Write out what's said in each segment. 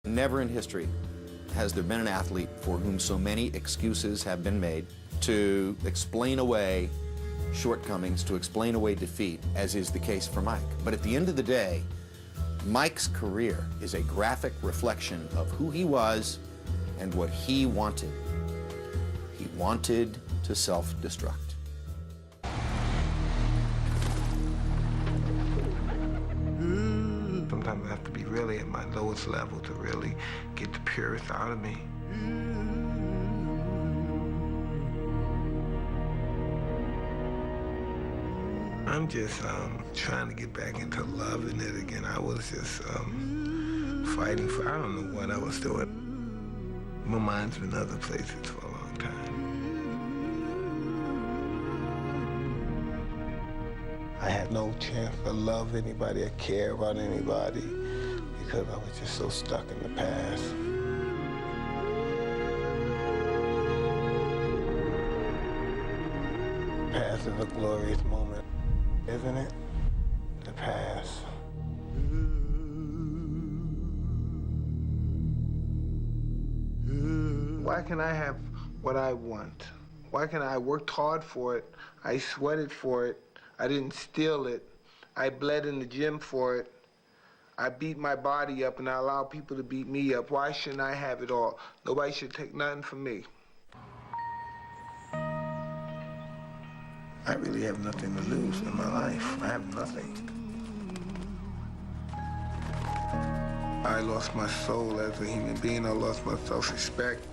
Never in history has there been an athlete for whom so many excuses have been made to explain away shortcomings, to explain away defeat, as is the case for Mike. But at the end of the day, Mike's career is a graphic reflection of who he was and what he wanted. He wanted to self-destruct. Sometimes I have to be really at my lowest level to really get the purest out of me. I'm just trying to get back into loving it again. I was just fighting for, I don't know what I was doing. My mind's been other places for a long time. I had no chance to love anybody or care about anybody because I was just so stuck in the past. The past is a glorious moment, isn't it? The past. Why can I have what I want? Why can I worked hard for it? I sweated for it. I didn't steal it. I bled in the gym for it. I beat my body up and I allow people to beat me up. Why shouldn't I have it all? Nobody should take nothing from me. I really have nothing to lose in my life. I have nothing. I lost my soul as a human being. I lost my self-respect.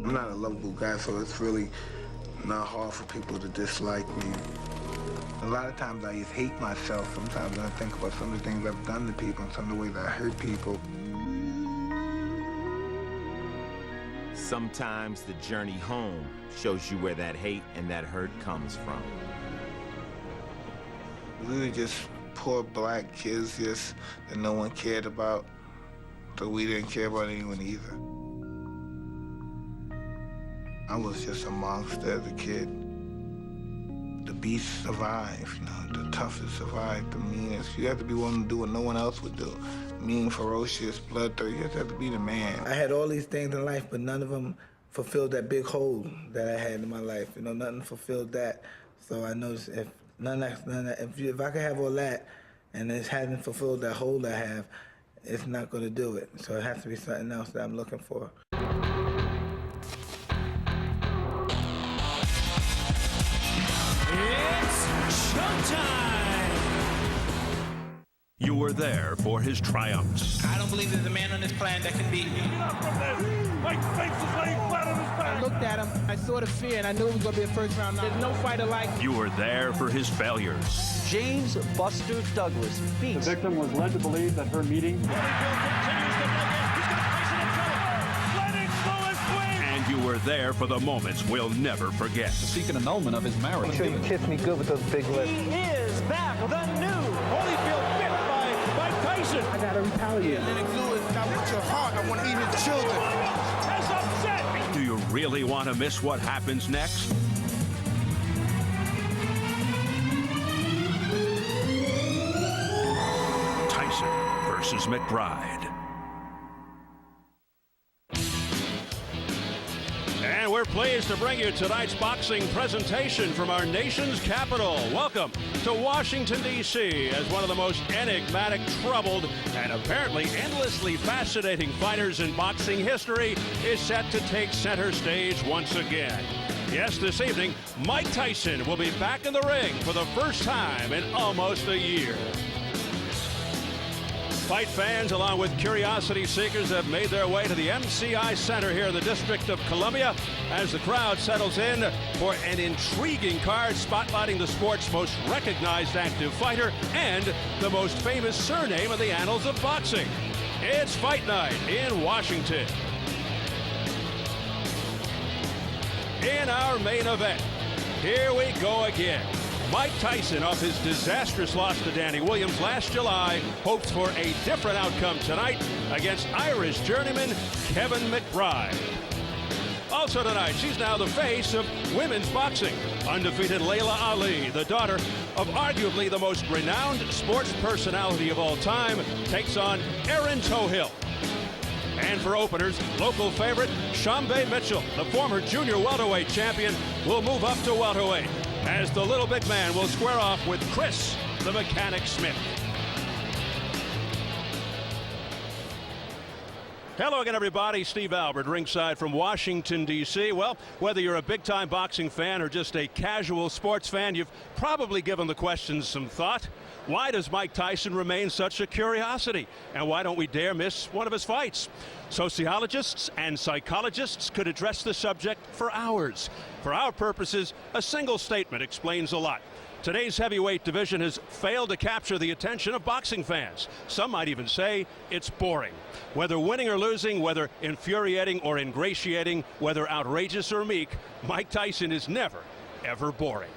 I'm not a lovable guy, so it's really not hard for people to dislike me. A lot of times I just hate myself. Sometimes I think about some of the things I've done to people and some of the ways I hurt people. Sometimes the journey home shows you where that hate and that hurt comes from. We were just poor black kids that no one cared about, so we didn't care about anyone either. I was just a monster as a kid. The beast survived, the toughest survived, the meanest. You have to be willing to do what no one else would do. Mean, ferocious, bloodthirsty, you just have to be the man. I had all these things in life, but none of them fulfilled that big hole that I had in my life. Nothing fulfilled that. So I noticed if I could have all that and it hasn't fulfilled that hole I have, it's not going to do it. So it has to be something else that I'm looking for. You were there for his triumphs. I don't believe there's a man on this planet that can beat me. Mike's face is laying flat on his back. I looked at him, I saw the fear, and I knew it was going to be a first-round knockout. There's no fighter like him. You were there for his failures. James Buster Douglas beats. The victim was led to believe that her meeting. And you were there for the moments we'll never forget. Seek an annulment of his marriage. Make sure you kiss me good with those big lips. He is back, the new Holyfield bit by Mike Tyson. I gotta retaliate. Lennox Lewis, I want your heart, I want to eat his children. That's upset. Do you really want to miss what happens next? Tyson versus McBride. And we're pleased to bring you tonight's boxing presentation from our nation's capital. Welcome to Washington, D.C., as one of the most enigmatic, troubled, and apparently endlessly fascinating fighters in boxing history is set to take center stage once again. Yes, this evening, Mike Tyson will be back in the ring for the first time in almost a year. Fight fans, along with curiosity seekers, have made their way to the MCI Center here in the District of Columbia as the crowd settles in for an intriguing card spotlighting the sport's most recognized active fighter and the most famous surname in the annals of boxing. It's Fight Night in Washington. In our main event, here we go again. Mike Tyson, off his disastrous loss to Danny Williams last July, hopes for a different outcome tonight against Irish journeyman Kevin McBride. Also tonight, she's now the face of women's boxing. undefeated Layla Ali, the daughter of arguably the most renowned sports personality of all time, takes on Erin Tohill. And for openers, local favorite Shambe Mitchell, the former junior welterweight champion, will move up to welterweight, as the little big man will square off with Chris the Mechanic Smith. Hello again, everybody. Steve Albert, ringside from Washington, D.C. Well, whether you're a big-time boxing fan or just a casual sports fan, you've probably given the question some thought. Why does Mike Tyson remain such a curiosity? And why don't we dare miss one of his fights? Sociologists and psychologists could address the subject for hours. For our purposes, a single statement explains a lot. Today's heavyweight division has failed to capture the attention of boxing fans. Some might even say it's boring. Whether winning or losing, whether infuriating or ingratiating, whether outrageous or meek, Mike Tyson is never, ever boring.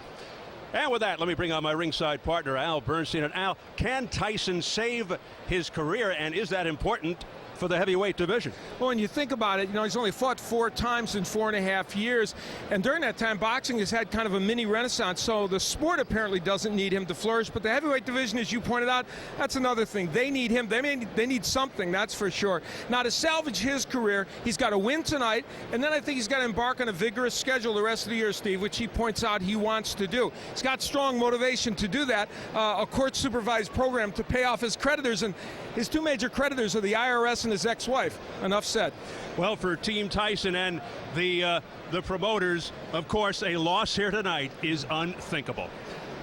And with that, let me bring on my ringside partner, Al Bernstein. And Al, can Tyson save his career, and is that important for the heavyweight division? Well, when you think about it, he's only fought 4 times in 4.5 years, and during that time, boxing has had kind of a mini renaissance, so the sport apparently doesn't need him to flourish, but the heavyweight division, as you pointed out, that's another thing. They need him. They need something, that's for sure. Now, to salvage his career, he's got to win tonight, and then I think he's got to embark on a vigorous schedule the rest of the year, Steve, which he points out he wants to do. He's got strong motivation to do that, a court-supervised program to pay off his creditors, and his 2 major creditors are the IRS and his ex-wife. Enough said. Well, for Team Tyson and the promoters, of course, a loss here tonight is unthinkable.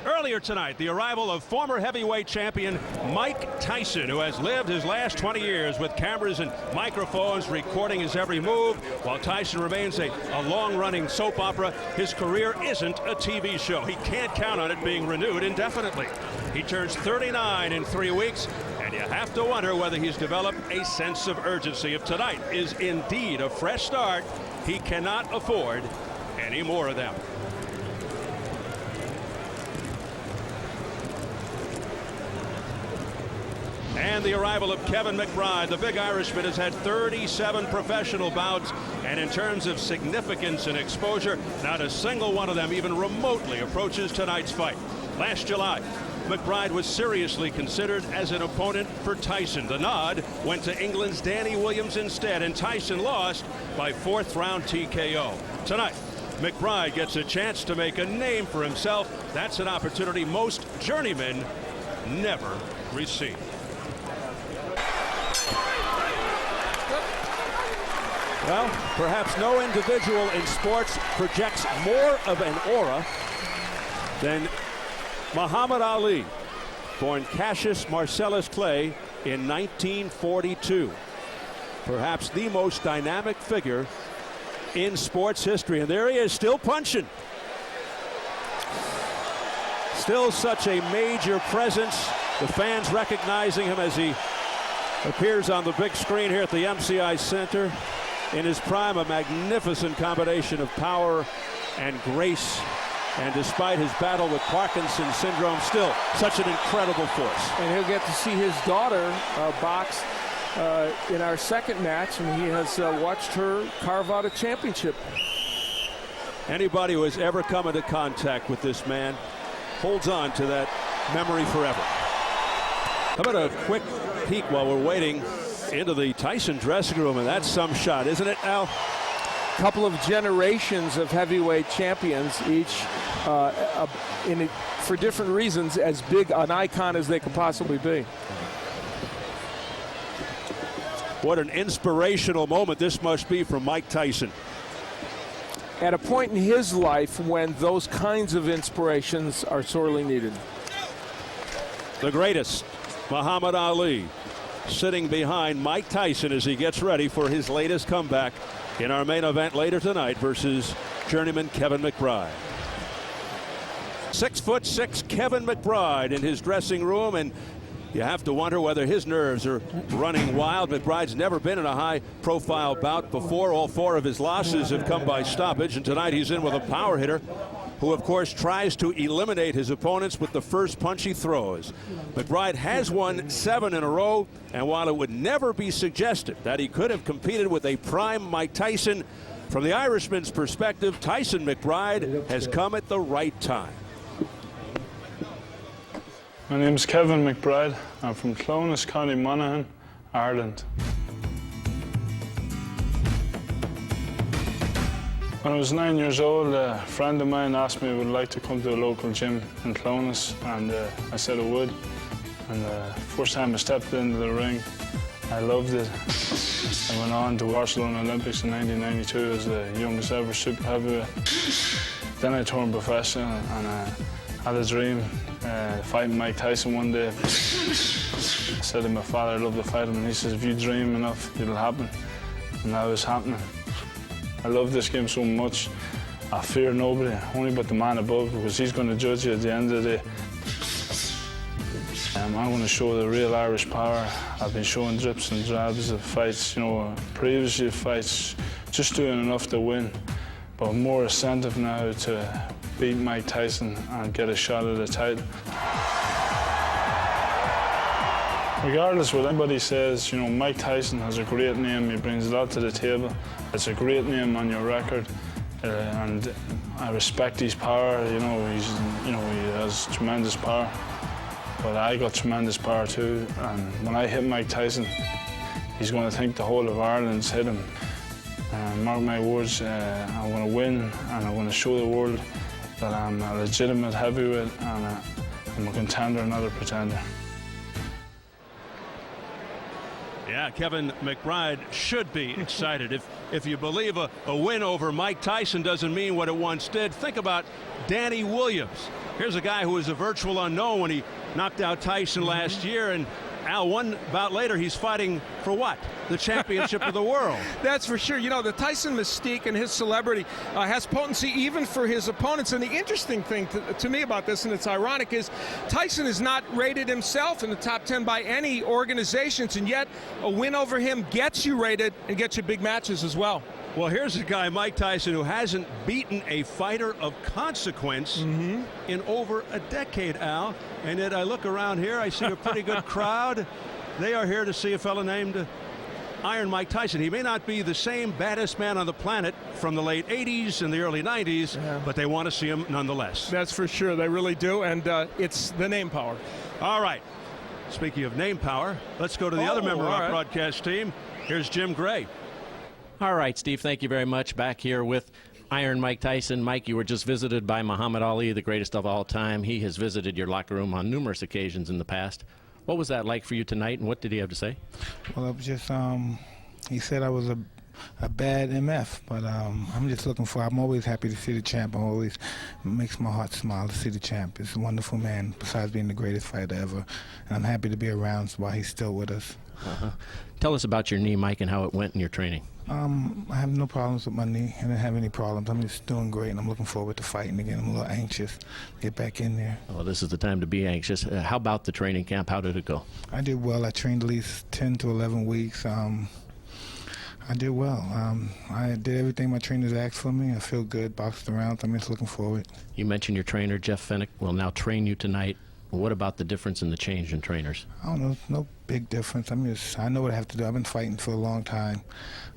Earlier tonight, the arrival of former heavyweight champion Mike Tyson, who has lived his last 20 years with cameras and microphones recording his every move. While Tyson remains a long-running soap opera, his career isn't a TV show. He can't count on it being renewed indefinitely. He turns 39 in 3 weeks, and you have to wonder whether he's developed a sense of urgency. If tonight is indeed a fresh start, he cannot afford any more of them. And the arrival of Kevin McBride. The big Irishman has had 37 professional bouts, and in terms of significance and exposure, not a single one of them even remotely approaches tonight's fight. Last July, McBride was seriously considered as an opponent for Tyson. The nod went to England's Danny Williams instead, and Tyson lost by 4th round TKO. Tonight, McBride gets a chance to make a name for himself. That's an opportunity most journeymen never receive. Well, perhaps no individual in sports projects more of an aura than Muhammad Ali, born Cassius Marcellus Clay in 1942. Perhaps the most dynamic figure in sports history. And there he is, still punching. Still such a major presence. The fans recognizing him as he appears on the big screen here at the MCI Center. In his prime, a magnificent combination of power and grace. And despite his battle with Parkinson's syndrome, still such an incredible force. And he'll get to see his daughter box in our second match, and he has watched her carve out a championship. Anybody who has ever come into contact with this man holds on to that memory forever. How about a quick peek while we're waiting into the Tyson dressing room, and that's some shot, isn't it, Al? Couple of generations of heavyweight champions, each for different reasons as big an icon as they could possibly be. What an inspirational moment this must be for Mike Tyson. At a point in his life when those kinds of inspirations are sorely needed. The greatest, Muhammad Ali, sitting behind Mike Tyson as he gets ready for his latest comeback in our main event later tonight versus journeyman Kevin McBride. 6'6" Kevin McBride in his dressing room, and you have to wonder whether his nerves are running wild. McBride's never been in a high-profile bout before. All 4 of his losses have come by stoppage, and tonight he's in with a power hitter who, of course, tries to eliminate his opponents with the first punch he throws. McBride has won 7 in a row, and while it would never be suggested that he could have competed with a prime Mike Tyson, From the Irishman's perspective, Tyson-McBride has come at the right time. My name is Kevin McBride. I'm from Clones, County Monaghan, Ireland. When I was 9 years old, a friend of mine asked me if I would like to come to a local gym in Clones, and I said I would. And the first time I stepped into the ring, I loved it. I went on to Barcelona Olympics in 1992 as the youngest ever super heavyweight. Then I turned professional, and I had a dream, fighting Mike Tyson one day. I said to my father I'd love to fight him, and he says, if you dream enough, it'll happen. And now it's happening. I love this game so much. I fear nobody, only but the man above, because he's going to judge you at the end of the day. I'm going to show the real Irish power. I've been showing drips and drabs of fights, previously fights, just doing enough to win. But more incentive now to beat Mike Tyson and get a shot at the title. Regardless what anybody says, Mike Tyson has a great name. He brings a lot to the table. It's a great name on your record, and I respect his power. He has tremendous power. But I got tremendous power too, and when I hit Mike Tyson, he's going to think the whole of Ireland's hit him. Mark my words, I'm going to win, and I'm going to show the world that I'm a legitimate heavyweight, and I'm a contender, not a pretender. Yeah, Kevin McBride should be excited. If you believe a win over Mike Tyson doesn't mean what it once did, think about Danny Williams. Here's a guy who was a virtual unknown when he knocked out Tyson last year, and Al, one bout later, he's fighting for what? The championship of the world. That's for sure. The Tyson mystique and his celebrity has potency even for his opponents. And the interesting thing to me about this, and it's ironic, is Tyson is not rated himself in the top 10 by any organizations, and yet a win over him gets you rated and gets you big matches as well. Well, here's a guy, Mike Tyson, who hasn't beaten a fighter of consequence in over a decade, Al. And yet I look around here, I see a pretty good crowd. They are here to see a fellow named Iron Mike Tyson. He may not be the same baddest man on the planet from the late 80s and the early 90s, but they want to see him nonetheless. That's for sure. They really do, and it's the name power. All right. Speaking of name power, let's go to the other member of our broadcast team. Here's Jim Gray. All right, Steve, thank you very much. Back here with Iron Mike Tyson. Mike, you were just visited by Muhammad Ali, the greatest of all time. He has visited your locker room on numerous occasions in the past. What was that like for you tonight, and what did he have to say? Well, it was just, he said I was a bad MF, but I'm just I'm always happy to see the champ. It makes my heart smile to see the champ. He's a wonderful man, besides being the greatest fighter ever. And I'm happy to be around while he's still with us. Tell us about your knee, Mike, and how it went in your training. I have no problems with my knee. I didn't have any problems. I'm just doing great, and I'm looking forward to fighting again. I'm a little anxious to get back in there. Well, this is the time to be anxious. How about the training camp? How did it go? I did well. I trained at least 10 to 11 weeks. I did well. I did everything my trainers asked for me. I feel good, boxed around. I'm just looking forward. You mentioned your trainer, Jeff Fennick, will now train you tonight. What about the difference in the change in trainers? I don't know. No big difference. I know what I have to do. I've been fighting for a long time.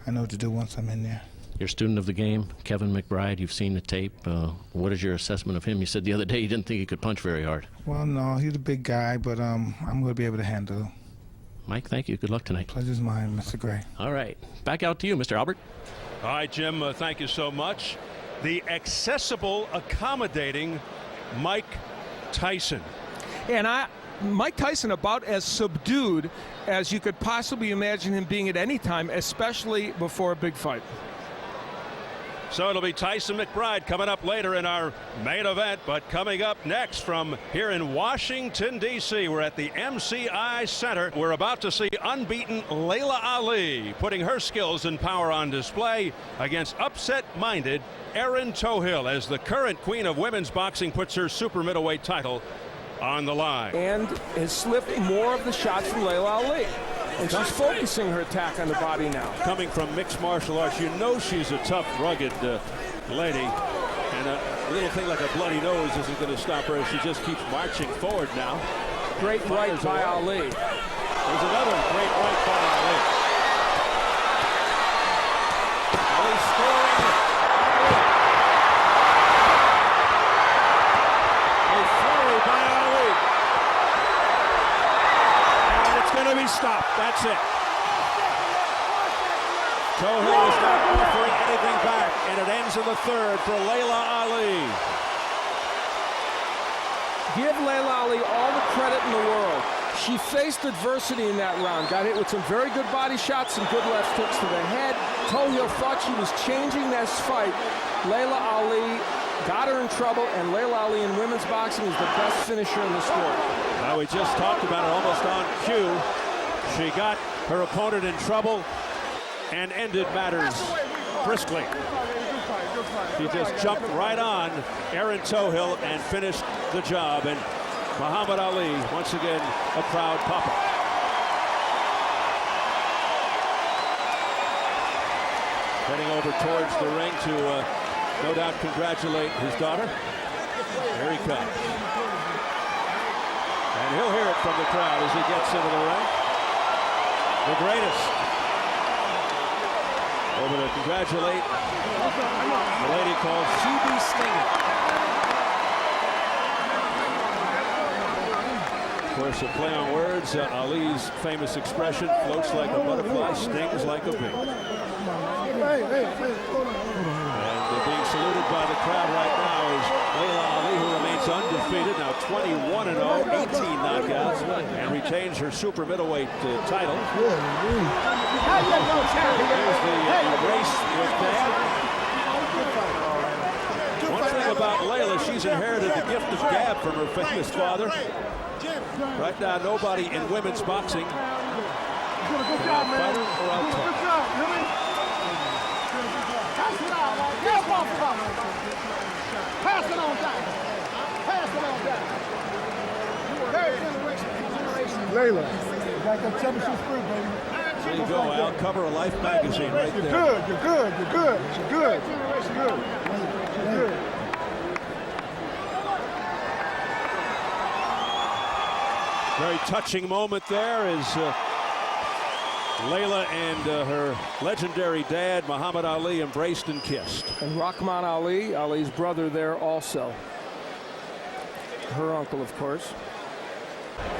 I know what to do once I'm in there. You're a student of the game, Kevin McBride. You've seen the tape. What is your assessment of him? You said the other day you didn't think he could punch very hard. Well, no, he's a big guy, but I'm going to be able to handle him. Mike, thank you. Good luck tonight. Pleasure's mine, Mr. Gray. All right. Back out to you, Mr. Albert. All right, Jim, thank you so much. The accessible, accommodating Mike Tyson. And Mike Tyson about as subdued as you could possibly imagine him being at any time, especially before a big fight. So it'll be Tyson-McBride coming up later in our main event. But coming up next from here in Washington, D.C., we're at the MCI Center. We're about to see unbeaten Laila Ali putting her skills and power on display against upset-minded Erin Tohill as the current queen of women's boxing puts her super middleweight title on the line. And has slipped more of the shots from Laila Ali. And she's focusing her attack on the body now. Coming from mixed martial arts, you know she's a tough, rugged lady. And a little thing like a bloody nose isn't going to stop her as she just keeps marching forward now. Great right by Ali. There's another great right by Ali. Ali scoring. A flurry by Ali. And it's going to be stopped. That's it. Tohill is not offering anything back, and it ends in the third for Laila Ali. Give Laila Ali all the credit in the world. She faced adversity in that round, got hit with some very good body shots, some good left hooks to the head. Tohill thought she was changing this fight. Laila Ali got her in trouble, and Laila Ali in women's boxing is the best finisher in the sport. Now, we just talked about it almost on cue. She got her opponent in trouble and ended matters briskly. He just jumped right on Erin Tohill and finished the job. And Muhammad Ali, once again, a proud papa. Heading over towards the ring to no doubt congratulate his daughter. Here he comes. And he'll hear it from the crowd as he gets into the ring. The greatest. Over to congratulate the lady called CB Stinger. Of course, a play on words. Ali's famous expression, floats like a butterfly, stings like a bee. And being saluted by the crowd right now is Laila Ali, who remains undefeated, now 21-0, 18 knockouts, and retains her super middleweight title. Here's the race with Dad. One thing about Laila, she's inherited the gift of gab from her famous father. Right now, nobody in women's boxing can outfight her or out-talk. Pass it on down. Pass it on down. Laila, you got that championship spirit, baby. There you go, Al. Cover of Life magazine right there. You're good. You're good. You're good. You're good. You're good. You're good. Very touching moment there as Laila and her legendary dad, Muhammad Ali, embraced and kissed. And Rahman Ali, Ali's brother there also. Her uncle, of course.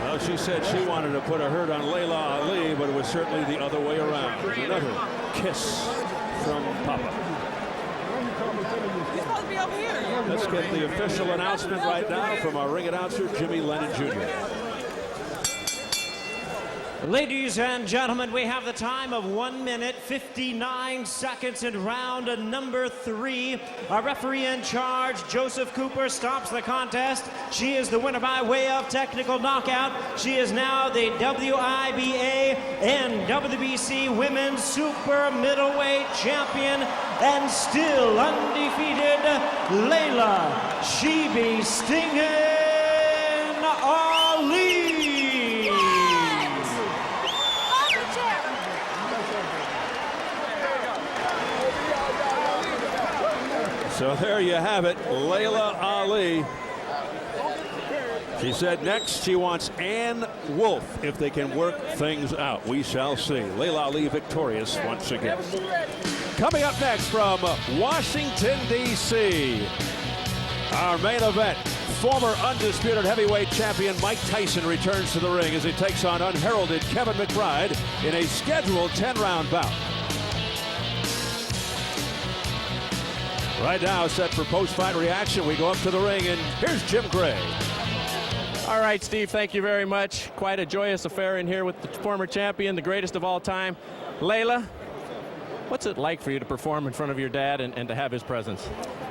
Well, she said she wanted to put a hurt on Laila Ali, but it was certainly the other way around. Another kiss from Papa. You're supposed to be over here. Let's get the official announcement right now from our ring announcer, Jimmy Lennon Jr. Ladies and gentlemen, we have the time of 1 minute, 59 seconds in round number 3. Our referee in charge, Joseph Cooper, stops the contest. She is the winner by way of technical knockout. She is now the WIBA and WBC Women's Super Middleweight Champion and still undefeated, Laila "She-Be Stingin' Ali. So there you have it, Laila Ali. She said next she wants Ann Wolfe if they can work things out. We shall see. Laila Ali victorious once again. Coming up next from Washington, D.C., our main event. Former undisputed heavyweight champion Mike Tyson returns to the ring as he takes on unheralded Kevin McBride in a scheduled 10-round bout. Right now, set for post-fight reaction. We go up to the ring, and here's Jim Gray. All right, Steve, thank you very much. Quite a joyous affair in here with the former champion, the greatest of all time. Laila, what's it like for you to perform in front of your dad and to have his presence?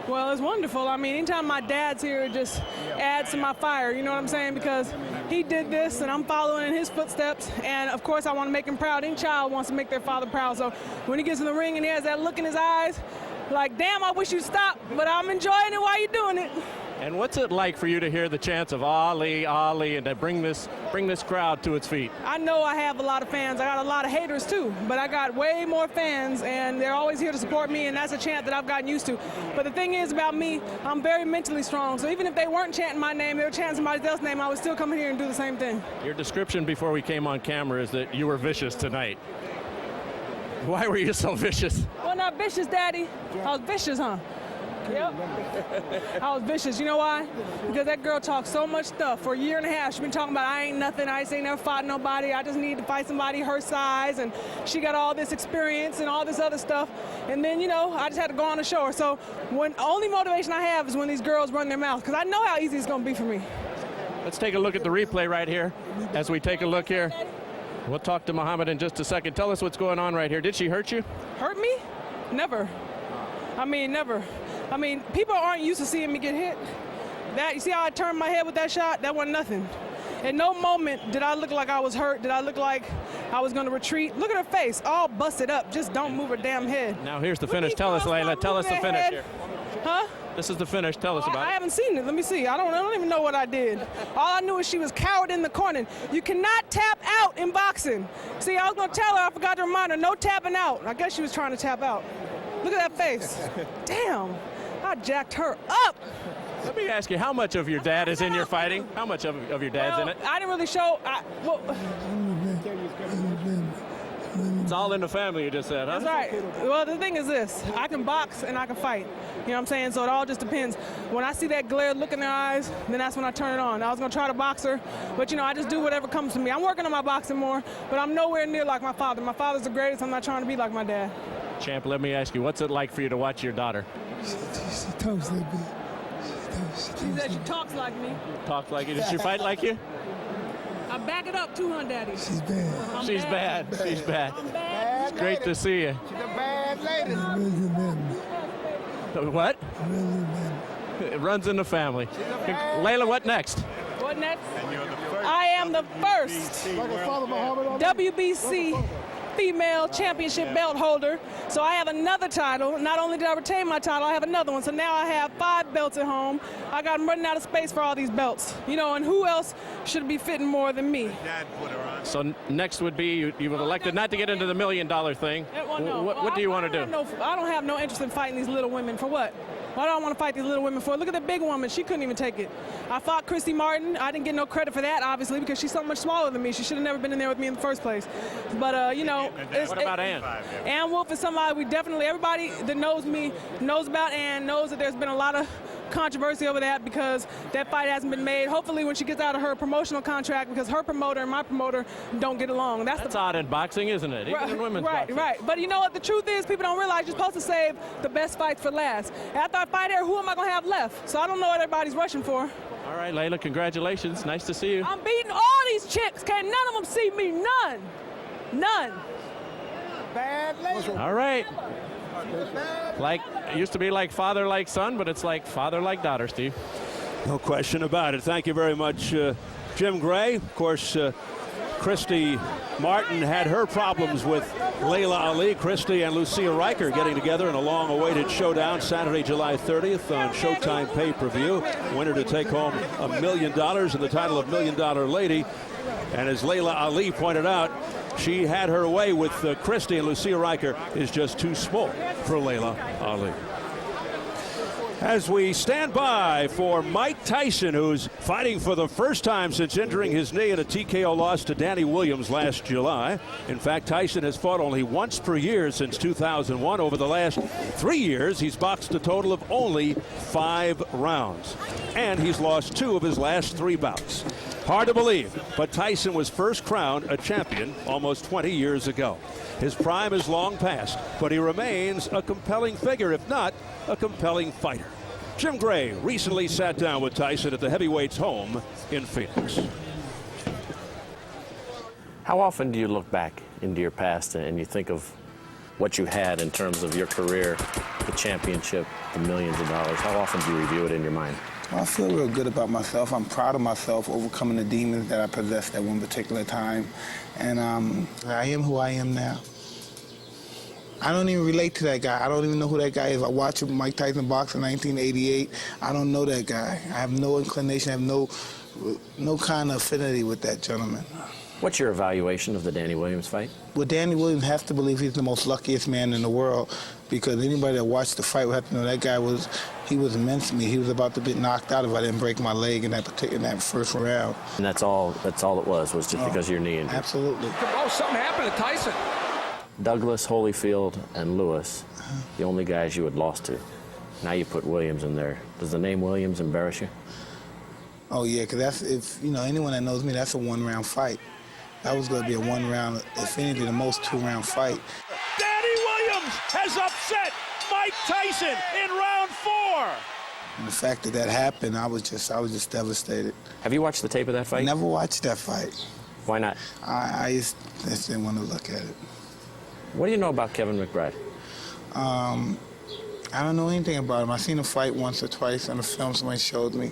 Well, it's wonderful. I mean, anytime my dad's here, it just adds to my fire, you know what I'm saying? Because he did this, and I'm following in his footsteps. And, of course, I want to make him proud. Any child wants to make their father proud. So when he gets in the ring and he has that look in his eyes, like, damn, I wish you'd stop, but I'm enjoying it while you're doing it. And what's it like for you to hear the chants of Ali, Ali, and to bring this crowd to its feet? I know I have a lot of fans. I got a lot of haters, too, but I got way more fans, and they're always here to support me, and that's a chant that I've gotten used to. But the thing is about me, I'm very mentally strong, so even if they weren't chanting my name, they were chanting somebody else's name, I would still come in here and do the same thing. Your description before we came on camera is that you were vicious tonight. Why were you so vicious? Well, not vicious, Daddy. I was vicious, huh? Yep. I was vicious. You know why? Because that girl talked so much stuff. For a year and a half, she's been talking about, I ain't nothing, I ain't never fought nobody, I just need to fight somebody her size, and she got all this experience and all this other stuff. And then, you know, I just had to go on the show. So when only motivation I have is when these girls run their mouth, because I know how easy it's going to be for me. Let's take a look at the replay right here. As we take a look here, we'll talk to Muhammad in just a second. Tell us what's going on right here. Did she hurt you? Hurt me? Never. I mean, never. I mean, people aren't used to seeing me get hit. That, you see how I turned my head with that shot? That wasn't nothing. At no moment did I look like I was hurt. Did I look like I was going to retreat? Look at her face, all busted up. Just don't move her damn head. Now here's the finish. Tell us, Layla. Tell us the finish here. Huh? This is the finish. Tell us about I it. haven't seen it. Let me see. I don't even know what I did. All I knew is she was cowered in the corner. You cannot tap out in boxing. See, I was going to tell her, I forgot to remind her, no tapping out. I guess she was trying to tap out. Look at that face. Damn. I jacked her up. Let me ask you, how much of your dad is in your fighting? How much of your dad's in it? I didn't really show. It's all in the family, you just said, huh? That's right. Well, the thing is this. I can box and I can fight. You know what I'm saying? So it all just depends. When I see that glare look in their eyes, then that's when I turn it on. I was going to try to box her, but, you know, I just do whatever comes to me. I'm working on my boxing more, but I'm nowhere near like my father. My father's the greatest. I'm not trying to be like my dad. Champ, let me ask you, what's it like for you to watch your daughter? She talks like me. She talks like me. Talks like you. Did she fight like you? I back it up too, huh, Daddy? She's bad. She's bad. She's bad. I'm bad. It's great to see you. She's a bad lady. What? It runs in the family. Layla, what next? What next? I am the first WBC female championship belt holder. So I have another title. Not only did I retain my title, I have another one. So now I have 5 belts at home. I got them running out of space for all these belts. You know, and who else should be fitting more than me? So next would be you've elected not to get into the $1 million thing. What do you want to do? I don't have no interest in fighting these little women. For what? What do I want to fight these little women for? Look at the big woman. She couldn't even take it. I fought Christy Martin. I didn't get no credit for that, obviously, because she's so much smaller than me. She should have never been in there with me in the first place. But, you know. What about Ann? Ann Wolf is somebody everybody that knows me knows about Ann, knows that there's been a lot of controversy over that because that fight hasn't been made. Hopefully when she gets out of her promotional contract, because her promoter and my promoter don't get along. That's odd in boxing, isn't it? Even in women's boxing. Right. But you know what? The truth is people don't realize you're supposed to save the best fights for last. After I fight her, who am I going to have left? So I don't know what everybody's rushing for. All right, Layla, congratulations. Nice to see you. I'm beating all these chicks. Can't none of them see me. None. Bad lady. All right. Like, it used to be like father like son, but it's like father like daughter, Steve. No question about it. Thank you very much, Jim Gray. Of course, Christy Martin had her problems with Layla Ali. Christy and Lucia Riker getting together in a long-awaited showdown Saturday, July 30th on Showtime pay-per-view. Winner to take home $1 million and the title of $1 Million Lady. And as Layla Ali pointed out, she had her way with Christy, and Lucia Riker is just too small for Layla Ali. As we stand by for Mike Tyson, who's fighting for the first time since injuring his knee in a TKO loss to Danny Williams last July. In fact, Tyson has fought only once per year since 2001. Over the last 3 years, he's boxed a total of only 5 rounds. And he's lost 2 of his last 3 bouts. Hard to believe, but Tyson was first crowned a champion almost 20 years ago. His prime is long past, but he remains a compelling figure, if not a compelling fighter. Jim Gray recently sat down with Tyson at the heavyweight's home in Phoenix. How often do you look back into your past and you think of what you had in terms of your career, the championship, the millions of dollars? How often do you review it in your mind? I feel real good about myself. I'm proud of myself overcoming the demons that I possessed at one particular time. And I am who I am now. I don't even relate to that guy. I don't even know who that guy is. I watched Mike Tyson box in 1988. I don't know that guy. I have no inclination. I have no kind of affinity with that gentleman. What's your evaluation of the Danny Williams fight? Well, Danny Williams has to believe he's the most luckiest man in the world, because anybody that watched the fight would have to know that guy was immense to me. He was about to get knocked out if I didn't break my leg in that first round. And that's all it was just because of your knee injury. Absolutely. Oh, something happened to Tyson. Douglas, Holyfield, and Lewis, the only guys you had lost to. Now you put Williams in there. Does the name Williams embarrass you? Oh yeah, because that's, if you know, anyone that knows me, that's a one-round fight. That was going to be a one-round, if anything, the most two-round fight. Danny Williams has upset Mike Tyson in round 4. And the fact that that happened, I was just devastated. Have you watched the tape of that fight? Never watched that fight. Why not? I just didn't want to look at it. What do you know about Kevin McBride? I don't know anything about him. I seen him fight once or twice on a film somebody showed me.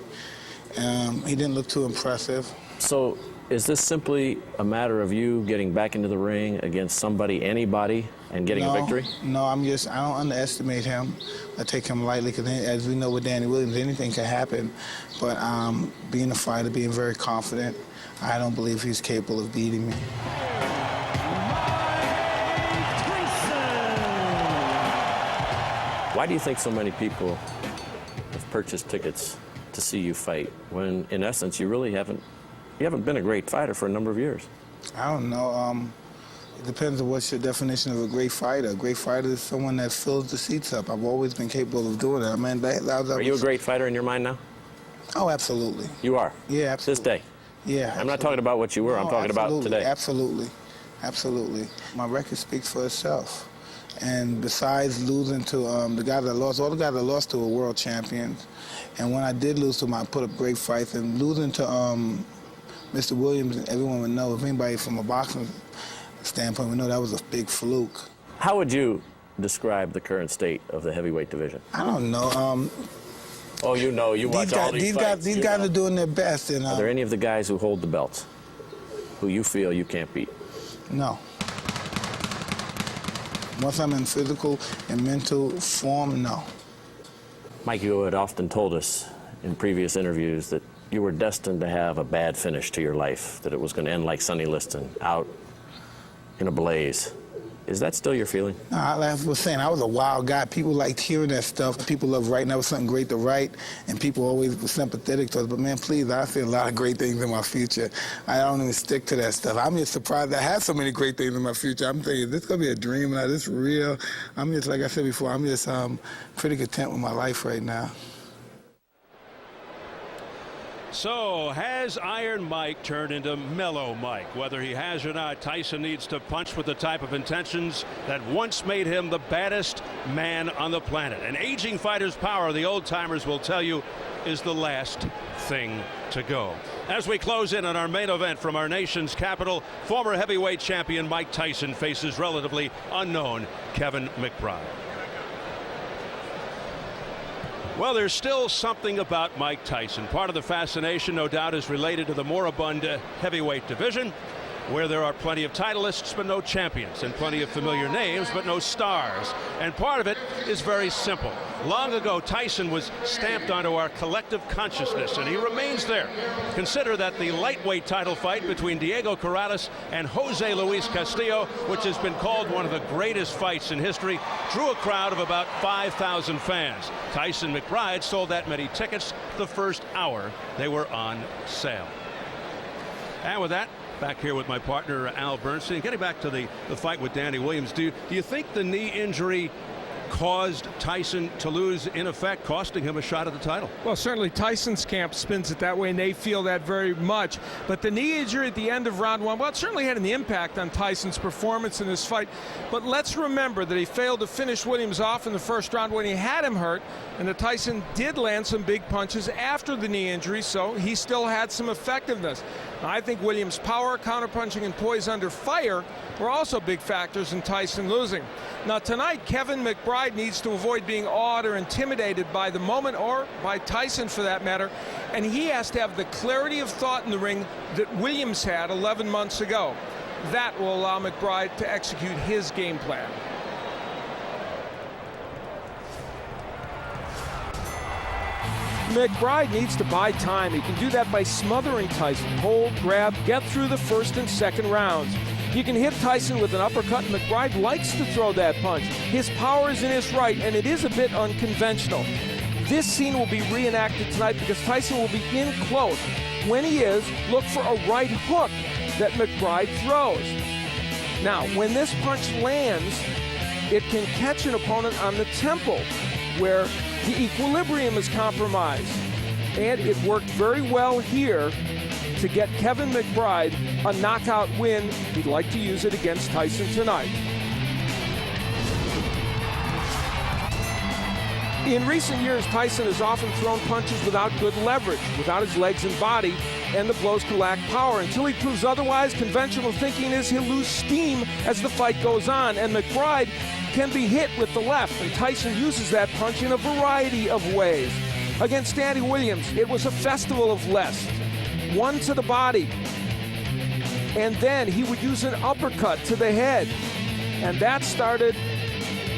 He didn't look too impressive. So is this simply a matter of you getting back into the ring against somebody, anybody, and getting a victory? No, I don't underestimate him. I take him lightly because, as we know with Danny Williams, anything can happen. But being a fighter, being very confident, I don't believe he's capable of beating me. Why do you think so many people have purchased tickets to see you fight when, in essence, you really haven't been a great fighter for a number of years? I don't know. It depends on what's your definition of a great fighter. A great fighter is someone that fills the seats up. I've always been capable of doing that. Are you a great fighter in your mind now? Oh, absolutely. You are? Yeah, absolutely. This day? Yeah, absolutely. I'm not talking about what you were. I'm talking about today. Absolutely. Absolutely. My record speaks for itself. And besides losing to the guys that lost, all the guys that lost to were world champions. And when I did lose to them, I put up great fights. And losing to Mr. Williams, everyone would know, if anybody from a boxing standpoint would know, that was a big fluke. How would you describe the current state of the heavyweight division? I don't know. Oh, you know, you watch all these fights. These guys are doing their best. And, are there any of the guys who hold the belts who you feel you can't beat? No. Once I'm in physical and mental form, no. Mike, you had often told us in previous interviews that you were destined to have a bad finish to your life, that it was going to end like Sonny Liston, out in a blaze. Is that still your feeling? No, I was saying, I was a wild guy. People liked hearing that stuff. People love writing. That was something great to write, and people always were sympathetic to us. But, man, please, I see a lot of great things in my future. I don't even stick to that stuff. I'm just surprised I have so many great things in my future. I'm thinking, is this going to be a dream? Is this real? I'm just, like I said before, I'm just pretty content with my life right now. So, has Iron Mike turned into Mellow Mike? Whether he has or not, Tyson needs to punch with the type of intentions that once made him the baddest man on the planet. An aging fighter's power, the old-timers will tell you, is the last thing to go. As we close in on our main event from our nation's capital, former heavyweight champion Mike Tyson faces relatively unknown Kevin McBride. Well, there's still something about Mike Tyson. Part of the fascination, no doubt, is related to the moribund heavyweight division, where there are plenty of titleists but no champions, and plenty of familiar names but no stars. And part of it is very simple. Long ago, Tyson was stamped onto our collective consciousness, and he remains there. Consider that the lightweight title fight between Diego Corrales and Jose Luis Castillo, which has been called one of the greatest fights in history, drew a crowd of about 5,000 fans. Tyson-McBride sold that many tickets the first hour they were on sale. And with that, back here with my partner, Al Bernstein. Getting back to the fight with Danny Williams, do you think the knee injury caused Tyson to lose, in effect, costing him a shot at the title? Well, certainly Tyson's camp spins it that way, and they feel that very much. But the knee injury at the end of round one, well, it certainly had an impact on Tyson's performance in this fight. But let's remember that he failed to finish Williams off in the first round when he had him hurt, and that Tyson did land some big punches after the knee injury, so he still had some effectiveness. Now, I think Williams' power, counterpunching, and poise under fire were also big factors in Tyson losing. Now, tonight, Kevin McBride needs to avoid being awed or intimidated by the moment, or by Tyson for that matter, and he has to have the clarity of thought in the ring that Williams had 11 months ago. That will allow McBride to execute his game plan. McBride needs to buy time. He can do that by smothering Tyson. Hold, grab, get through the first and second rounds. You can hit Tyson with an uppercut, and McBride likes to throw that punch. His power is in his right, and it is a bit unconventional. This scene will be reenacted tonight because Tyson will be in close. When he is, look for a right hook that McBride throws. Now, when this punch lands, it can catch an opponent on the temple where the equilibrium is compromised. And it worked very well here to get Kevin McBride a knockout win. He'd like to use it against Tyson tonight. In recent years, Tyson has often thrown punches without good leverage, without his legs and body, and the blows can lack power. Until he proves otherwise, conventional thinking is he'll lose steam as the fight goes on, and McBride can be hit with the left, and Tyson uses that punch in a variety of ways. Against Danny Williams, it was a festival of lefts. One to the body, and then he would use an uppercut to the head, and that started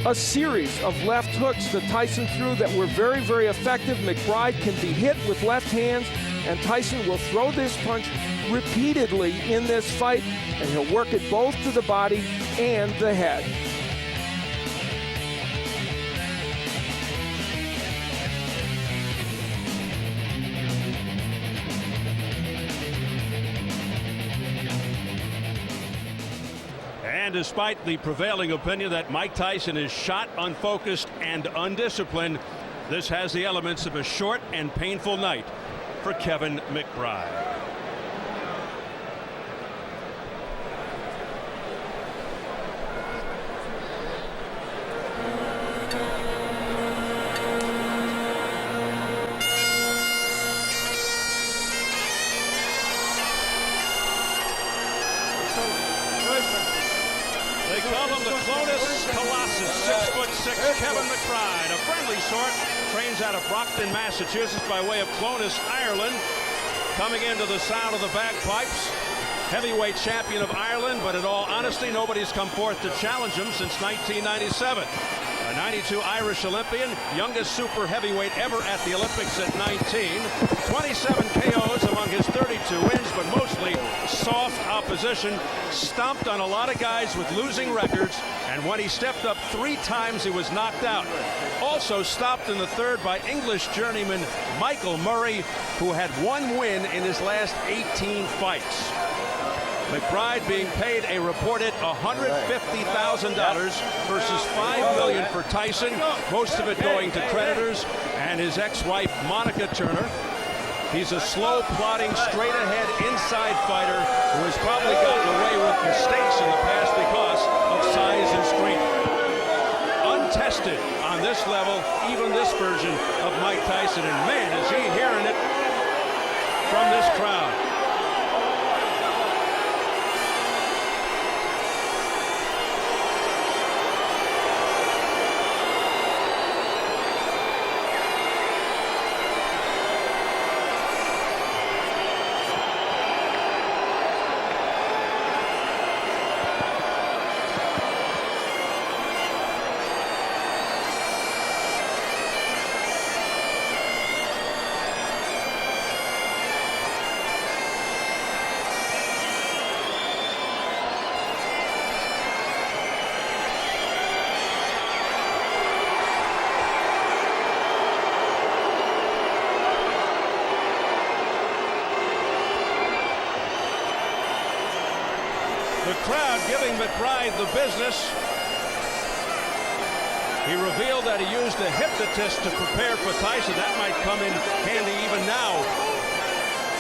a series of left hooks that Tyson threw that were very, very effective. McBride can be hit with left hands, and Tyson will throw this punch repeatedly in this fight, and he'll work it both to the body and the head. And despite the prevailing opinion that Mike Tyson is shot, unfocused, and undisciplined, this has the elements of a short and painful night for Kevin McBride. They call him the Clonus Colossus, 6'6", Kevin McBride, a friendly sort, trains out of Brockton, Massachusetts by way of Clonus, Ireland. Coming into the sound of the bagpipes, heavyweight champion of Ireland, but in all honesty, nobody's come forth to challenge him since 1997. A 92 Irish Olympian, youngest super heavyweight ever at the Olympics at 19. 27 KOs among his 32 wins, but mostly soft opposition. Stomped on a lot of guys with losing records, and when he stepped up 3 times, he was knocked out. Also stopped in the third by English journeyman Michael Murray, who had 1 win in his last 18 fights. McBride being paid a reported $150,000 versus $5 million for Tyson, most of it going to creditors and his ex-wife Monica Turner. He's a slow, plodding, straight-ahead inside fighter who has probably gotten away with mistakes in the past because of size and strength. Untested on this level, even this version of Mike Tyson, and man, is he hearing it from this crowd. The crowd giving McBride the business. He revealed that he used a hypnotist to prepare for Tyson. That might come in handy even now.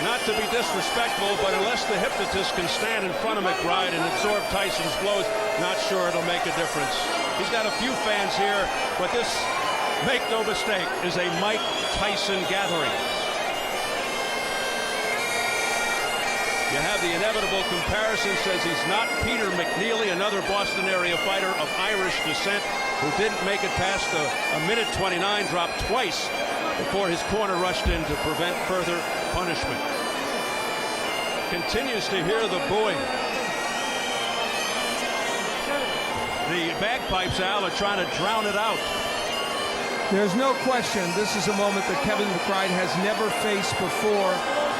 Not to be disrespectful, but unless the hypnotist can stand in front of McBride and absorb Tyson's blows, not sure it'll make a difference. He's got a few fans here, but this, make no mistake, is a Mike Tyson gathering. You have the inevitable comparison, says he's not Peter McNeely, another Boston area fighter of Irish descent who didn't make it past a minute 29, dropped twice before his corner rushed in to prevent further punishment. Continues to hear the booing. The bagpipes, Al, are trying to drown it out. There's no question this is a moment that Kevin McBride has never faced before,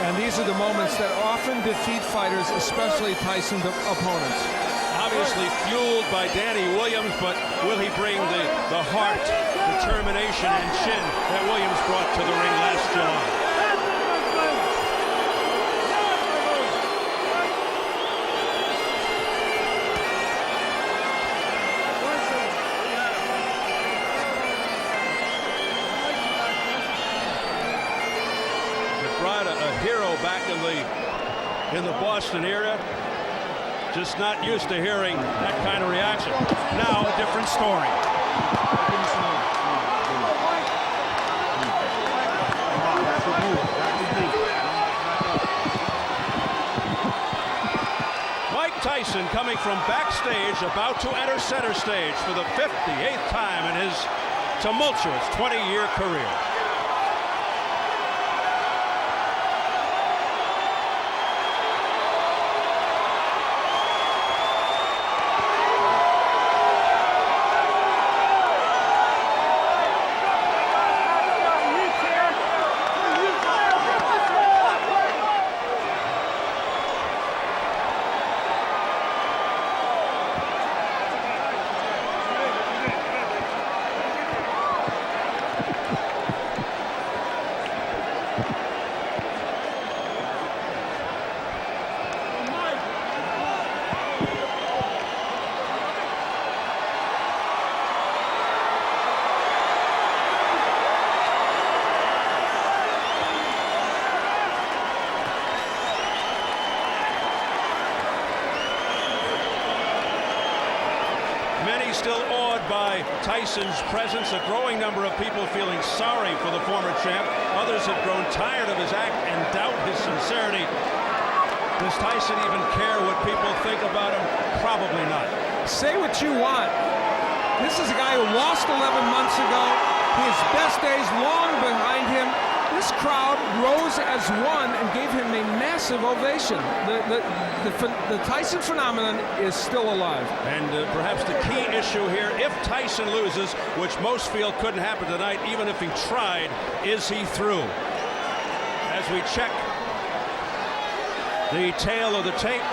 and these are the moments that often defeat fighters, especially Tyson's opponents. Obviously fueled by Danny Williams, but will he bring the heart, determination, and chin that Williams brought to the ring last July? in the Boston area. Just not used to hearing that kind of reaction. Now a different story. Mike Tyson coming from backstage, about to enter center stage for the 58th time in his tumultuous 20-year career. Still awed by Tyson's presence, a growing number of people feeling sorry for the former champ. Others have grown tired of his act and doubt his sincerity. Does Tyson even care what people think about him? Probably not. Say what you want. This is a guy who lost 11 months ago. His best days long behind him. This crowd rose as one and gave him a massive ovation. The Tyson phenomenon is still alive. And perhaps the key issue here, if Tyson loses, which most feel couldn't happen tonight, even if he tried, is he through? As we check the tail of the tape,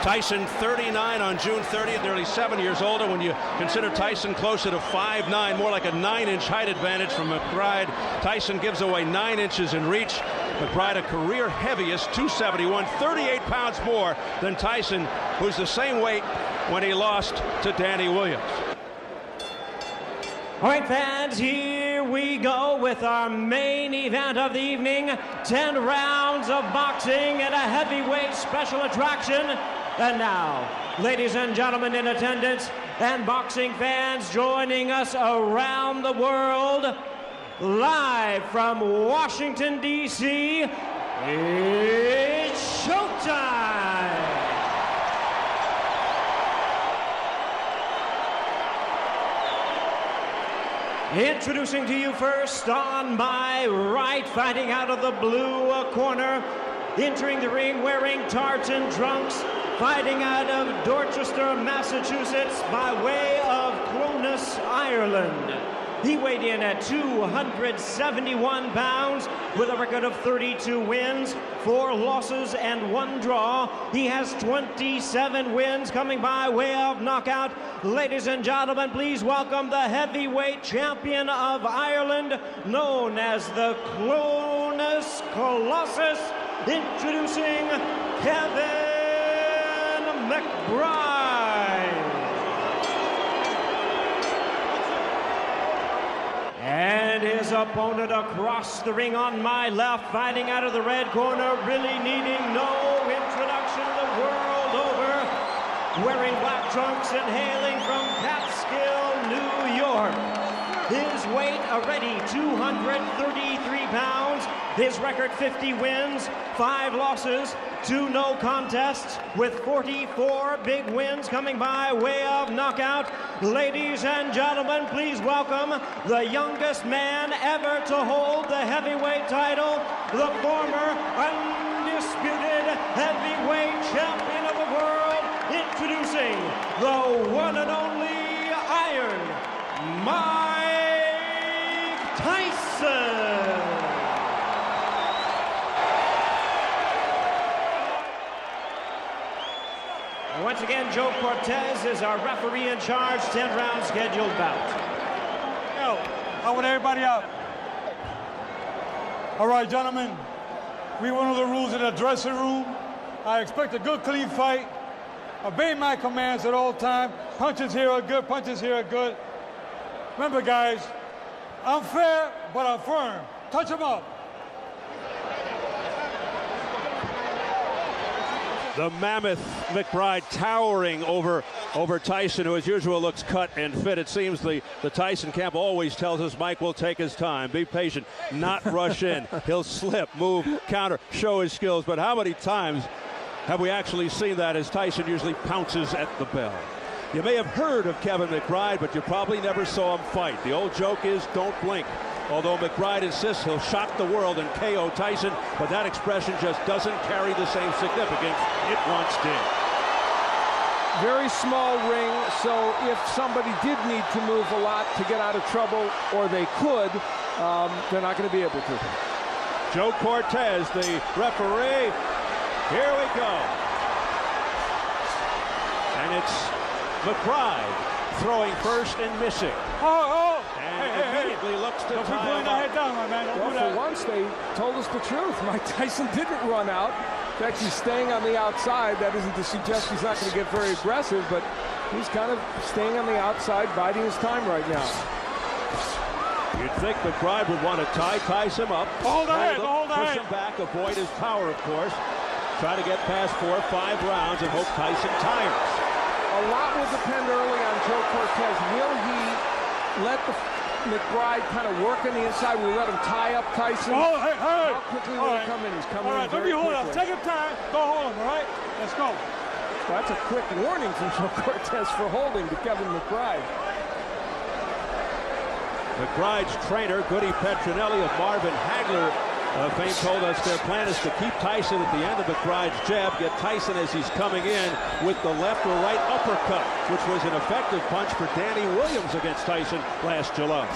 Tyson 39 on June 30th, nearly 7 years older. When you consider Tyson closer to 5'9", more like a 9-inch height advantage from McBride. Tyson gives away 9 inches in reach. McBride a career heaviest, 271, 38 pounds more than Tyson, who's the same weight when he lost to Danny Williams. All right, fans, here we go with our main event of the evening. 10 rounds of boxing and a heavyweight special attraction. And now, ladies and gentlemen in attendance and boxing fans joining us around the world, live from Washington, D.C., it's showtime! Introducing to you first on my right, fighting out of the blue corner, entering the ring wearing tartan trunks, fighting out of Dorchester, Massachusetts, by way of Clonus, Ireland. He weighed in at 271 pounds with a record of 32 wins, 4 losses, and 1 draw. He has 27 wins coming by way of knockout. Ladies and gentlemen, please welcome the heavyweight champion of Ireland, known as the Clonus Colossus, introducing Kevin McBride. And his opponent across the ring on my left, fighting out of the red corner, really needing no introduction the world over, wearing black trunks and hailing from Catskill, New York. His weight already 233 pounds. His record 50 wins, 5 losses, 2 no contests, with 44 big wins coming by way of knockout. Ladies and gentlemen, please welcome the youngest man ever to hold the heavyweight title, the former undisputed heavyweight champion of the world, introducing the one and only Iron Mike Tyson. Once again, Joe Cortez is our referee in charge. 10-round scheduled bout. Yo, I want everybody out. All right, gentlemen. We went over the rules in the dressing room. I expect a good, clean fight. Obey my commands at all times. Punches here are good. Punches here are good. Remember, guys, I'm fair, but I'm firm. Touch him up. The mammoth McBride towering over Tyson, who as usual looks cut and fit. It seems the Tyson camp always tells us Mike will take his time, be patient, not rush in. He'll slip, move, counter, show his skills. But how many times have we actually seen that as Tyson usually pounces at the bell? You may have heard of Kevin McBride, but you probably never saw him fight. The old joke is don't blink. Although McBride insists he'll shock the world and KO Tyson, but that expression just doesn't carry the same significance it once did. Very small ring, so if somebody did need to move a lot to get out of trouble, or they could, they're not going to be able to. Joe Cortez, the referee. Here we go. And it's McBride throwing first and missing. Immediately looks to tie him up. Down, my man. Well, for once, they told us the truth. Mike Tyson didn't run out. In fact, he's staying on the outside. That isn't to suggest he's not going to get very aggressive, but he's kind of staying on the outside, biding his time right now. You'd think McBride would want to tie Tyson up, hold him, push him back, avoid his power, of course. Try to get past 4 or 5 rounds and hope Tyson tires. A lot will depend early on Joe Cortez. Will he let the McBride kind of work on the inside? Will he let him tie up Tyson? Oh, hey. How quickly will he come in? He's coming in very quickly. All right, take your time. Go hold him, all right? Let's go. Well, that's a quick warning from Joe Cortez for holding to Kevin McBride. McBride's trainer, Goody Petronelli of Marvin Hagler fame, told us their plan is to keep Tyson at the end of McBride's jab, get Tyson as he's coming in with the left or right uppercut, which was an effective punch for Danny Williams against Tyson last July.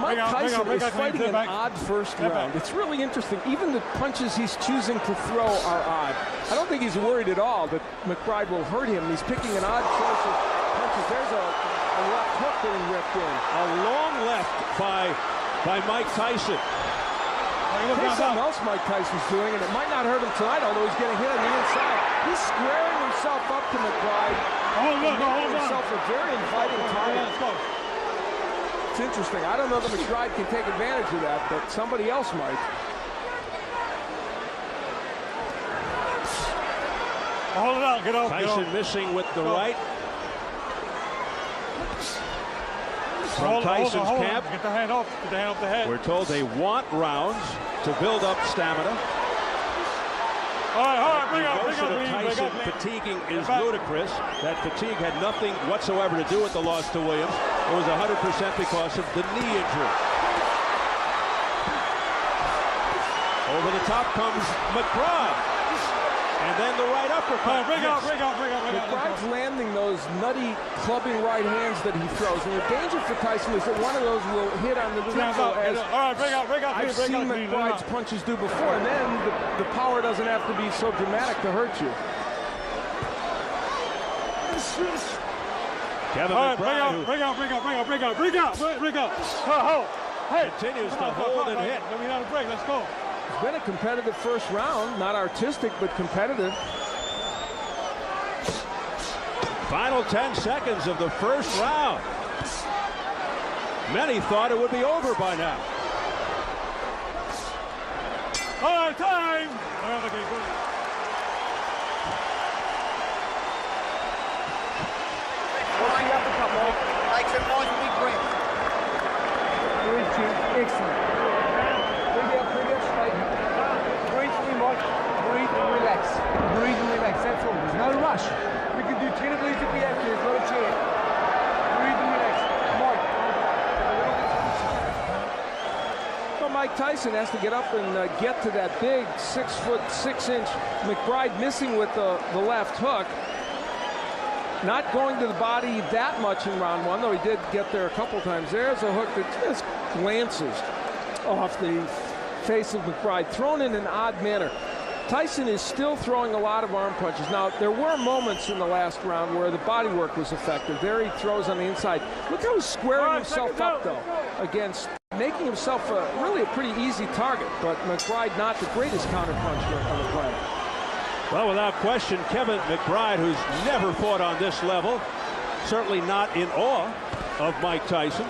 Mike Tyson is fighting an odd first round. It's really interesting. Even the punches he's choosing to throw are odd. I don't think he's worried at all that McBride will hurt him. He's picking an odd choice of punches. There's a left hook getting ripped in. A long left by Mike Tyson. Here's something else Mike Tyson's doing, and it might not hurt him tonight, although he's getting hit on the inside. He's squaring himself up to McBride. Making himself a very inviting target. It's interesting. I don't know that McBride can take advantage of that, but somebody else might. Hold it out. Get off. Tyson missing with the right. From Tyson's camp. Get the hand off. Get the hand off the head. We're told they want rounds to build up stamina. All right, bring up, Tyson fatiguing is ludicrous. That fatigue had nothing whatsoever to do with the loss to Williams. It was 100% because of the knee injury. Over the top comes McBride. And then the right uppercut. Bring up. McBride's landing those nutty clubbing right hands that he throws. And the danger for Tyson is that one of those will hit on the tempo, as I've seen McBride's punches do before. And then the power doesn't have to be so dramatic to hurt you. Kevin McBride, bring up. Hey, continues to hold and hit. Let me have a break. Let's go. It's been a competitive first round, not artistic, but competitive. Final 10 seconds of the first round. Many thought it would be over by now. All right, time. Take a nice big breath. Excellent. Breathe and relax. That's all. There's no rush. We can do 10 of these if we have to. There's not a chance. Breathe and relax. Well, Mike Tyson has to get up and get to that big 6'6" McBride, missing with the left hook. Not going to the body that much in round one, though he did get there a couple times. There's a hook that just glances off the face of McBride, thrown in an odd manner. Tyson is still throwing a lot of arm punches. Now, there were moments in the last round where the body work was effective. There he throws on the inside. Look how he's squaring himself up, though, against making himself really a pretty easy target. But McBride not the greatest counterpuncher on the planet. Well, without question, Kevin McBride, who's never fought on this level, certainly not in awe of Mike Tyson.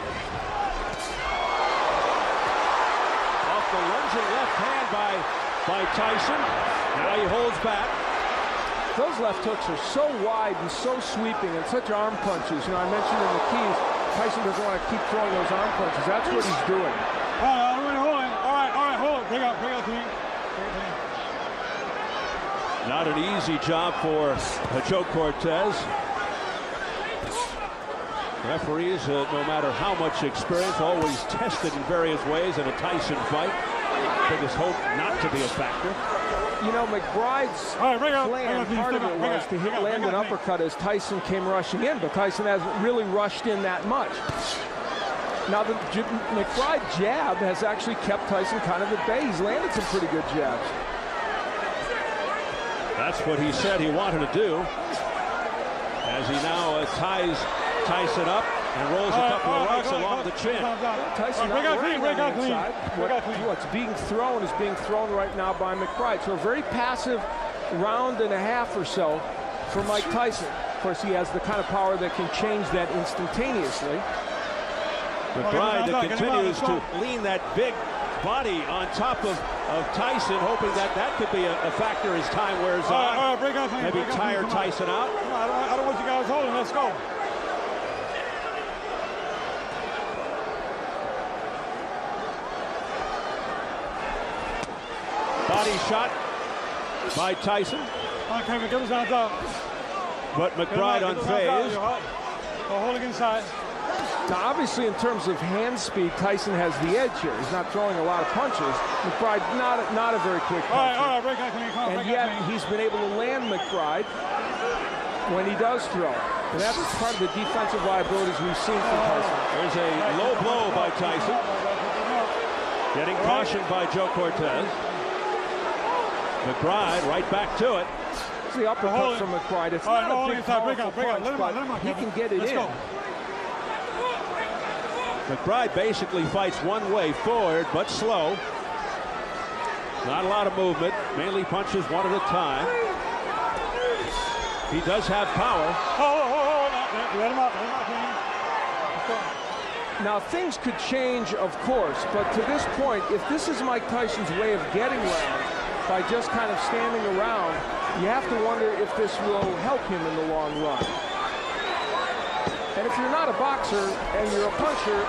Off the lunging left hand by Tyson. Now he holds back. those left hooks are so wide and so sweeping and such arm punches. You know, I mentioned in the keys, Tyson doesn't want to keep throwing those arm punches. That's what he's doing. All right, hold it. Bring up clean. Not an easy job for Joe Cortez. Referees, no matter how much experience, always tested in various ways in a Tyson fight. Biggest hope not to be a factor. You know, McBride's plan, part of it was to land an uppercut as Tyson came rushing in, but Tyson hasn't really rushed in that much. Now, the McBride jab has actually kept Tyson kind of at bay. He's landed some pretty good jabs. That's what he said he wanted to do, as he now ties Tyson up and rolls a couple of rights along the chin. Tyson not working on the inside. What's being thrown is being thrown right now by McBride. So a very passive round and a half or so for Mike Tyson. Of course, he has the kind of power that can change that instantaneously. McBride that continues to lean that big body on top of Tyson, hoping that could be a factor as time wears on. Maybe tire Tyson out. I don't want you guys holding. Let's go. Body shot by Tyson. Okay, give us on top. But McBride unfazed. Holding inside. Now, obviously, in terms of hand speed, Tyson has the edge here. He's not throwing a lot of punches. McBride, not a very quick puncher. All right, break out, and yet, he's been able to land McBride when he does throw. And that's part of the defensive liabilities we've seen from Tyson. There's a low blow by Tyson. Getting cautioned by Joe Cortez. McBride right back to it. It's the uppercut from McBride. It's not a big powerful punch, but he can get it in. McBride basically fights one way forward, but slow. Not a lot of movement, mainly punches one at a time. He does have power. Let him out. Now, things could change, of course, but to this point, if this is Mike Tyson's way of getting rounds by just kind of standing around, you have to wonder if this will help him in the long run. And if you're not a boxer and you're a puncher,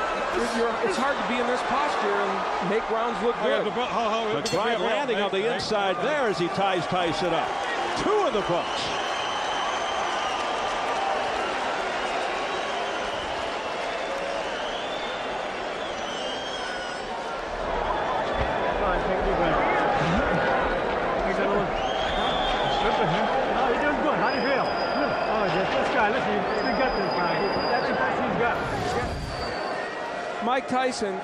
it's hard to be in this posture and make rounds look good. McBride landing on the inside there as he ties Tyson up. 2 in the books. Mike Tyson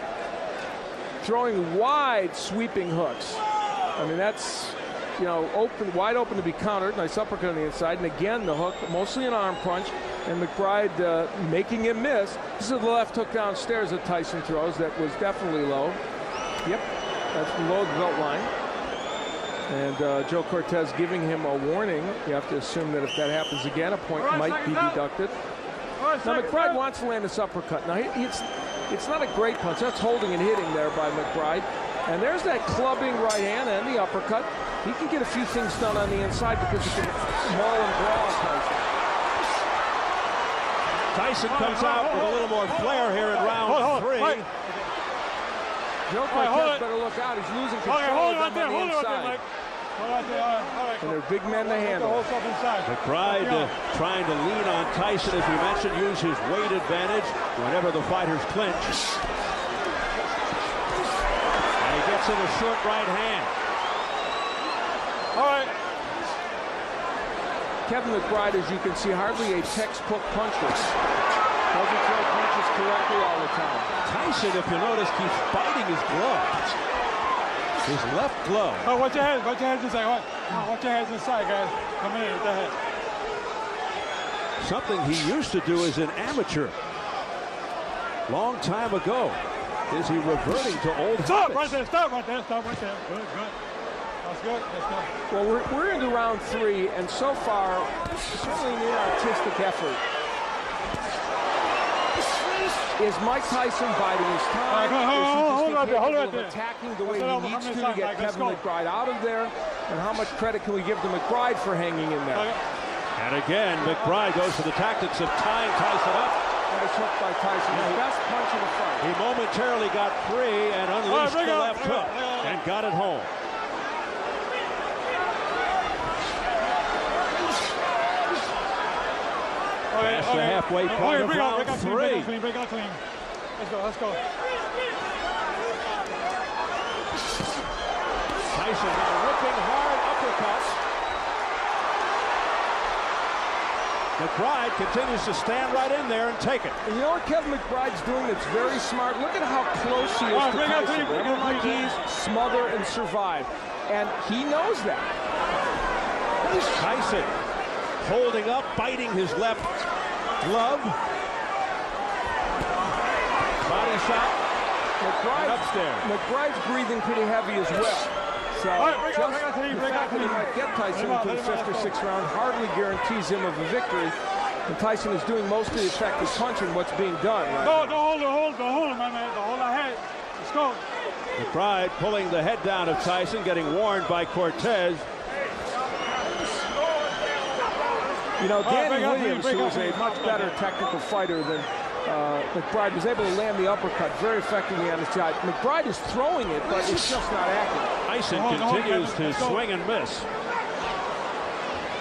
throwing wide sweeping hooks. I mean, that's, you know, wide open to be countered. Nice uppercut on the inside. And again, the hook, mostly an arm punch. And McBride making him miss. This is the left hook downstairs that Tyson throws that was definitely low. Yep, that's below the belt line. And Joe Cortez giving him a warning. You have to assume that if that happens again, a point might be deducted. Now, McBride wants to land this uppercut. Now, it's not a great punch. That's holding and hitting there by McBride. And there's that clubbing right hand and the uppercut. He can get a few things done on the inside because he can maul and brawl Tyson. Tyson comes out with a little more flair here in round 3. Joe Cortez better look out. He's losing control of them on the inside. And they're big men to handle. McBride trying to lean on Tyson, as we mentioned, use his weight advantage whenever the fighters clinch. And he gets in a short right hand. All right. Kevin McBride, as you can see, hardly a textbook puncher. Doesn't throw punches correctly all the time. Tyson, if you notice, keeps biting his glove. His left glove. Oh, watch your hands. Watch your hands inside. Watch your hands inside, guys. Come in with that. Something he used to do as an amateur. Long time ago. Is he reverting to old Stop habits? right there. Stop right there. Stop right there. Good, good. That's good. That's good. Well, we're into round 3, and so far, certainly an artistic effort. Is Mike Tyson biding his time? Hold right there. Attacking the way he needs to get Kevin McBride out of there? And how much credit can we give to McBride for hanging in there? And again, McBride goes for the tactics of tying Tyson up. And it's hooked by Tyson. His best punch in the fight. He momentarily got free and unleashed the left hook and got it home. Past the halfway point of round 3. Break out clean. Let's go. Tyson now ripping hard uppercuts. McBride continues to stand right in there and take it. And you know what Kevin McBride's doing that's very smart? Look at how close he is to Tyson. Remember, he's smother and survive. And he knows that. Tyson holding up, biting his left glove. Body shot. McBride's breathing pretty heavy as well. So the fact that he might get Tyson into the 5th or 6th round hardly guarantees him of a victory. And Tyson is doing most of the effective punching, what's being done. Right? Don't hold him, my man. Don't hold the head. Let's go. McBride pulling the head down of Tyson, getting warned by Cortez. You know, Danny Williams, who is a much better technical fighter than McBride, was able to land the uppercut very effectively on his shot. McBride is throwing it, but it's just not accurate. Tyson continues to swing and miss.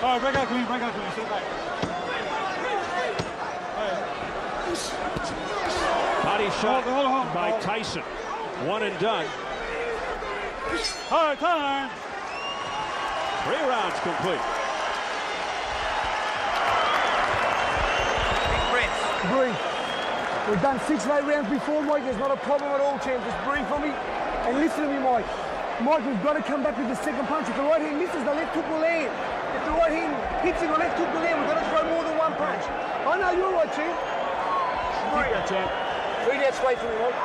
All right, break out clean, sit back. Body shot by Tyson. One and done. All right, time. 3 rounds complete. Breathe. We've done 6 late rounds before, Mike. There's not a problem at all, champ. Just breathe for me. And listen to me, Mike. Mike, we've got to come back with the second punch. If the right hand misses, the left hook will land. If the right hand hits him, the left hook will land. We've got to throw more than one punch. I know you're right, champ. Breathe out, champ. Breathe out straight for me, Mike.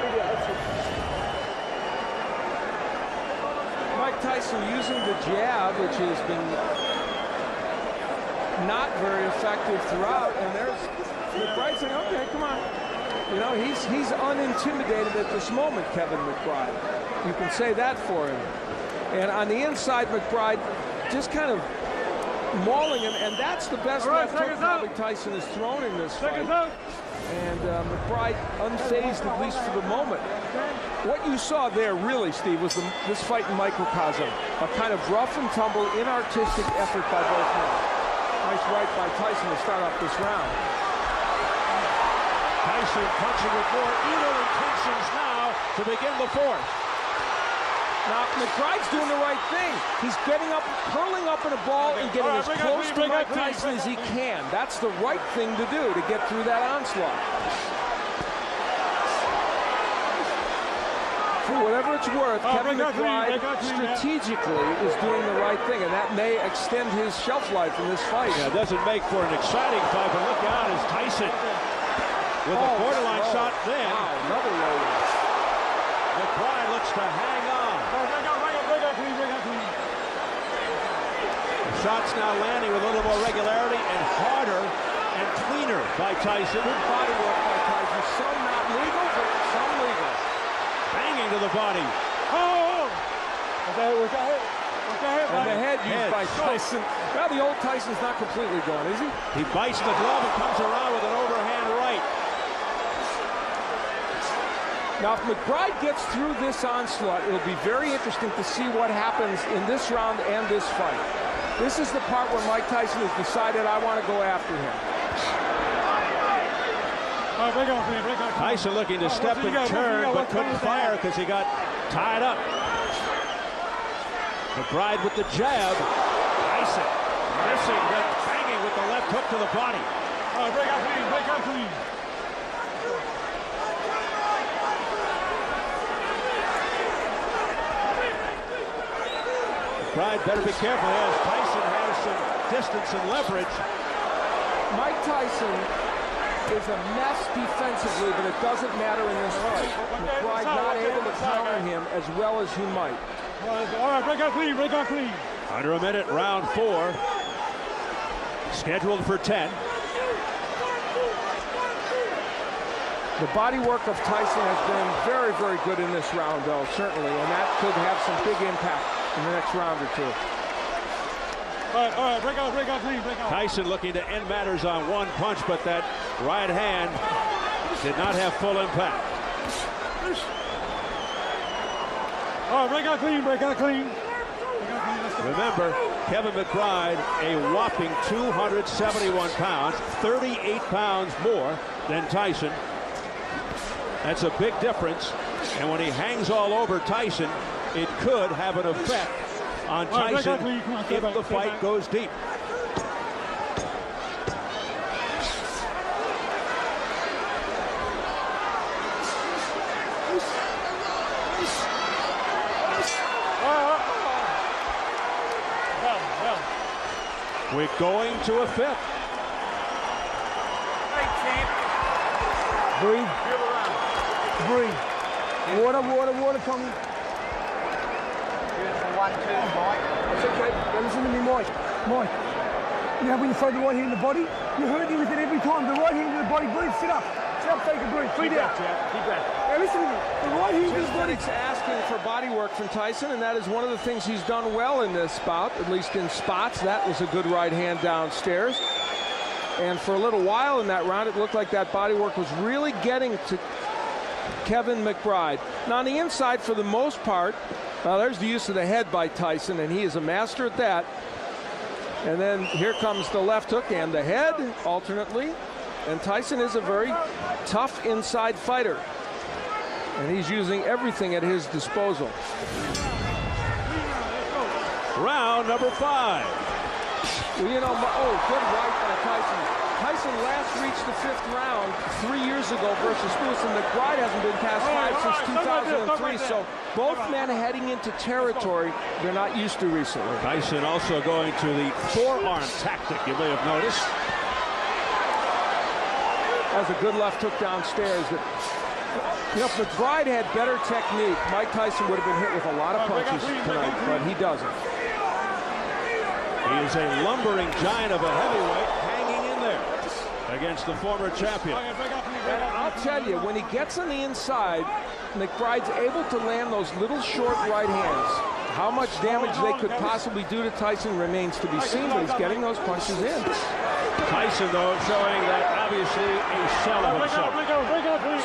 Breathe out, that's it. Mike Tyson using the jab, which has been not very effective throughout, and there's McBride saying, okay, come on. You know, he's unintimidated at this moment, Kevin McBride. You can say that for him. And on the inside, McBride just kind of mauling him, and that's the best left hook probably Tyson has thrown in this fight. And McBride unfazed, at least for the moment. What you saw there, really, Steve, was this fight in microcosm. A kind of rough and tumble, inartistic effort by both men. Nice right by Tyson to start off this round. Tyson punching with more evil intentions now to begin the 4th. Now, McBride's doing the right thing. He's getting up, curling up in a ball and getting as close to Mike Tyson as he can. That's the right thing to do to get through that onslaught. For whatever it's worth, Kevin McBride strategically is doing the right thing, and that may extend his shelf life in this fight. Yeah, it doesn't make for an exciting fight, but look out as Tyson with a borderline shot then. Wow, another low one. McBride looks to hang on. The shot's now landing with a little more regularity and harder and cleaner by Tyson. Good body work by Tyson. Some not legal, but some legal. Banging to the body. And the head used by Tyson. Well, the old Tyson's not completely gone, is he? He bites the glove and comes around with an overhand right. Now, if McBride gets through this onslaught, it'll be very interesting to see what happens in this round and this fight. This is the part where Mike Tyson has decided, I want to go after him. Tyson looking to step and turn, but couldn't fire because he got tied up. McBride with the jab. Tyson missing, then banging with the left hook to the body. Break out clean. McBride better be careful as Tyson has some distance and leverage. Mike Tyson is a mess defensively, but it doesn't matter in this fight. McBride not able to counter him as well as he might. All right, break out clean. Under a minute, round 4. Scheduled for 10. The body work of Tyson has been very, very good in this round, though, certainly, and that could have some big impact. in the next round or two. All right, break out clean, break out. Tyson looking to end matters on one punch, but that right hand did not have full impact. All right, break out clean, break out clean. Remember, Kevin McBride, a whopping 271 pounds, 38 pounds more than Tyson. That's a big difference. And when he hangs all over Tyson, it could have an effect on Tyson if the fight goes deep. We're going to a fifth. Breathe. Breathe. Water, Tommy. Beautiful 1-2, Mike. That's okay. Now listen to me, Mike. Mike, you know when you throw the right hand in the body? You hurt him with it every time. The right hand in the body. Breathe. Sit up. Sit up, take a breathe. Breathe out. Keep back. Now listen to me. The right hand in the body. It's asking for body work from Tyson, and that is one of the things he's done well in this bout, at least in spots. That was a good right hand downstairs. And for a little while in that round, it looked like that body work was really getting to Kevin McBride. Now on the inside, for the most part, there's the use of the head by Tyson, and he is a master at that. And then here comes the left hook and the head alternately. And Tyson is a very tough inside fighter. And he's using everything at his disposal. Round number 5. Well, you know, good right by Tyson. Tyson last reached the 5th round 3 years ago versus Lewis, and McBride hasn't been past 5 since 2003. So both men heading into territory they're not used to recently. Tyson also going to the forearm tactic, you may have noticed. That was a good left hook downstairs. You know, if McBride had better technique, Mike Tyson would have been hit with a lot of punches tonight, but he doesn't. He is a lumbering giant of a heavyweight hanging in there against the former champion. And I'll tell you, when he gets on the inside, McBride's able to land those little short right hands. How much damage they could possibly do to Tyson remains to be seen, but he's getting those punches in. Tyson, though, showing that obviously a shell of himself.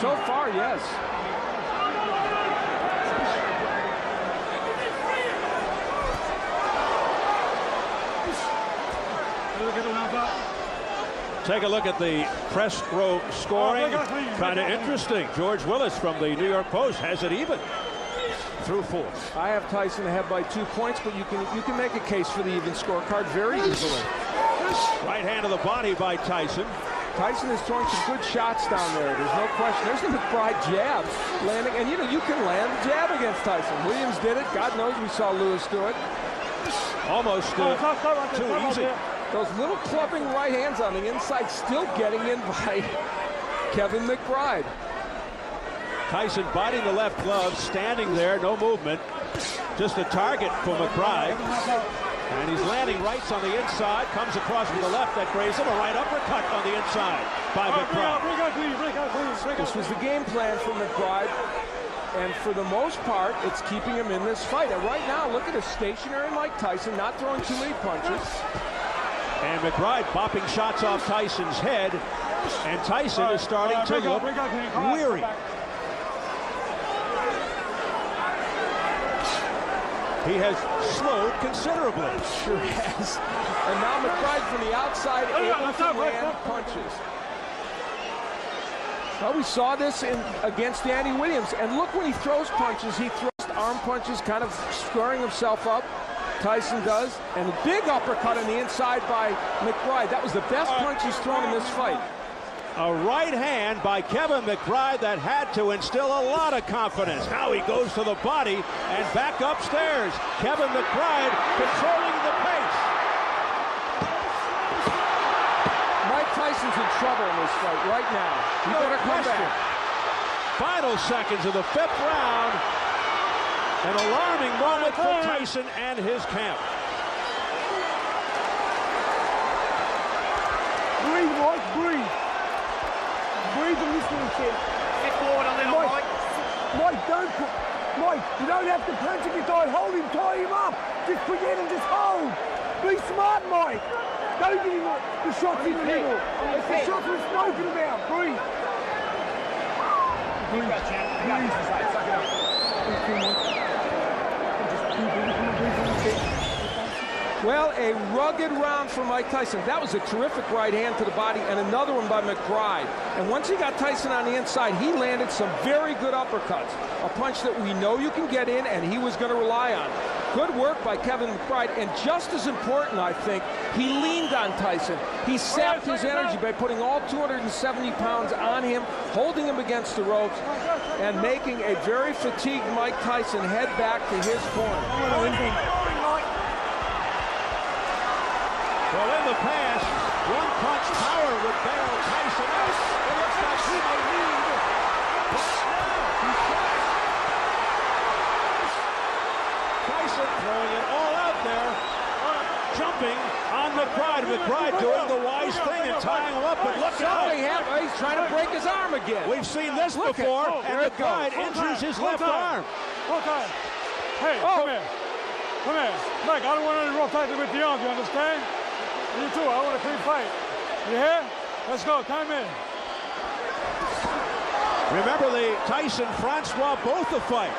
So far, yes. Take a look at the press row scoring. Kind of interesting. George Willis from the New York Post has it even through 4. I have Tyson ahead by 2 points, but you can make a case for the even scorecard very easily. Right hand to the body by Tyson. Tyson is throwing some good shots down there. There's no question. There's the McBride jab landing, and you know you can land a jab against Tyson. Williams did it. God knows we saw Lewis do it. Almost too easy. Those little clubbing right hands on the inside still getting in by Kevin McBride. Tyson biting the left glove, standing there, no movement. Just a target for McBride. And he's landing rights on the inside, comes across with the left that grazes him, a right uppercut on the inside by McBride. This was the game plan for McBride, and for the most part, it's keeping him in this fight. And right now, look at a stationary Mike Tyson, not throwing too many punches. And McBride bopping shots off Tyson's head, and Tyson is starting to look weary. He has slowed considerably. Sure has. And now McBride from the outside able to land punches. Well, we saw this against Danny Williams. And look, when he throws punches, he throws arm punches, kind of squaring himself up. Tyson does. And a big uppercut on the inside by McBride. That was the best punch he's thrown in this fight. A right hand by Kevin McBride that had to instill a lot of confidence. Now he goes to the body and back upstairs. Kevin McBride controlling the pace. Mike Tyson's in trouble in this fight right now. He better come back. Final seconds of the 5th round. An alarming moment for Tyson and his camp. Breathe, Mike, breathe. Breathe and listen to him. Get forward a little, Mike. Mike, don't put... Mike, you don't have to punch if you die. Hold him, tie him up. Just forget and just hold. Be smart, Mike. Don't give him the shots in the middle. It's the shots we're spoken about. Breathe. Breathe. Well, a rugged round for Mike Tyson. That was a terrific right hand to the body, and another one by McBride. And once he got Tyson on the inside, he landed some very good uppercuts. A punch that we know you can get in, and he was going to rely on. Good work by Kevin McBride, and just as important, I think, he leaned on Tyson. He sapped his energy by putting all 270 pounds on him, holding him against the ropes, and making a very fatigued Mike Tyson head back to his corner. Well, in the past, one-punch power would bail Tyson out. It looks like he may lead. Tyson throwing it all out there, jumping on McBride. McBride doing the wise thing and tying him up, but look out. He's trying to break his arm again. We've seen this before, and McBride injures his left arm. Hey, come here. Come here. Mike, I don't want any rough Tyson with the arm, you understand? You too, I want a clean fight. You hear? Let's go, time in. Remember the Tyson-Francois Botha fight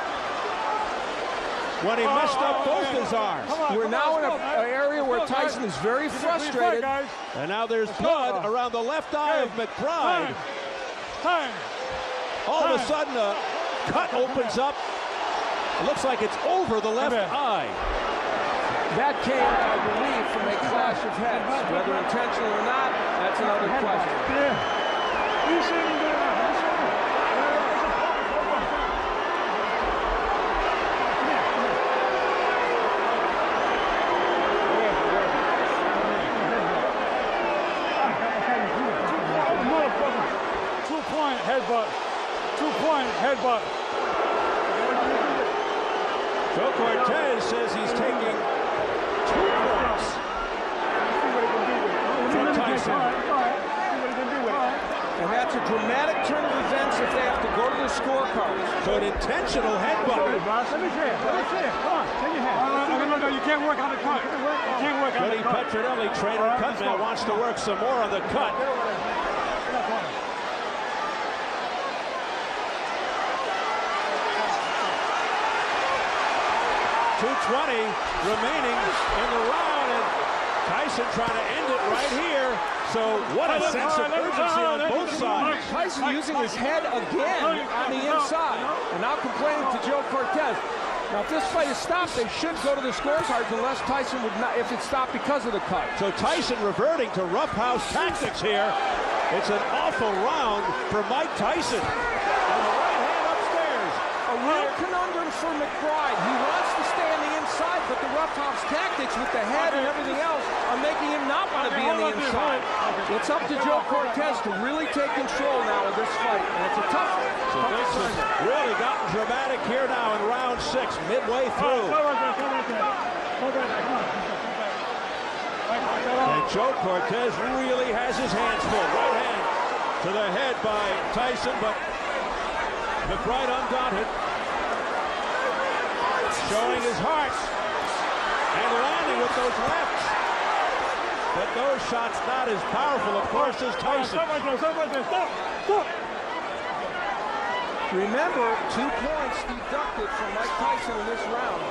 when he messed up both his arms. We're now in an area where Tyson is very frustrated. And now there's blood around the left eye of McBride. All of a sudden, a cut opens up. It looks like it's over the left eye. That came, I believe, from a clash of heads. Whether intentional or not, that's another question. Two-point headbutt. Two-point headbutt. Joe Cortez says he's taking 2 points from Tyson. And that's a dramatic turn of events if they have to go to the scorecards. So an intentional headbutt. Let me see it. Let me see it. Come on, take your hand. No, you can't work on the cut. You can't work on the cut. Petronelli, trainer Cutman, wants to work some more on the cut. 2:20 remaining in the round, and Tyson trying to end it right here. So what a sense of urgency on both sides. Tyson using his head again on the inside, and now complaining to Joe Cortez. Now, if this fight is stopped, they should go to the scorecards unless Tyson would not, if it's stopped because of the cut. So Tyson reverting to roughhouse tactics here. It's an awful round for Mike Tyson. And the right hand upstairs. A real conundrum for McBride. He wants to stay on the inside, but the roughhouse tactics with the head and everything else are making him not want to be on the inside. It's up to Joe Cortez to really take control now of this fight, and it's a tough one. So this has really gotten dramatic here now in round 6, midway through. And Joe Cortez really has his hands full. Right hand to the head by Tyson, but McBride undaunted. Showing his heart and landing with those lefts. But those shots not as powerful, of course, as Tyson. Remember, 2 points deducted from Mike Tyson in this round.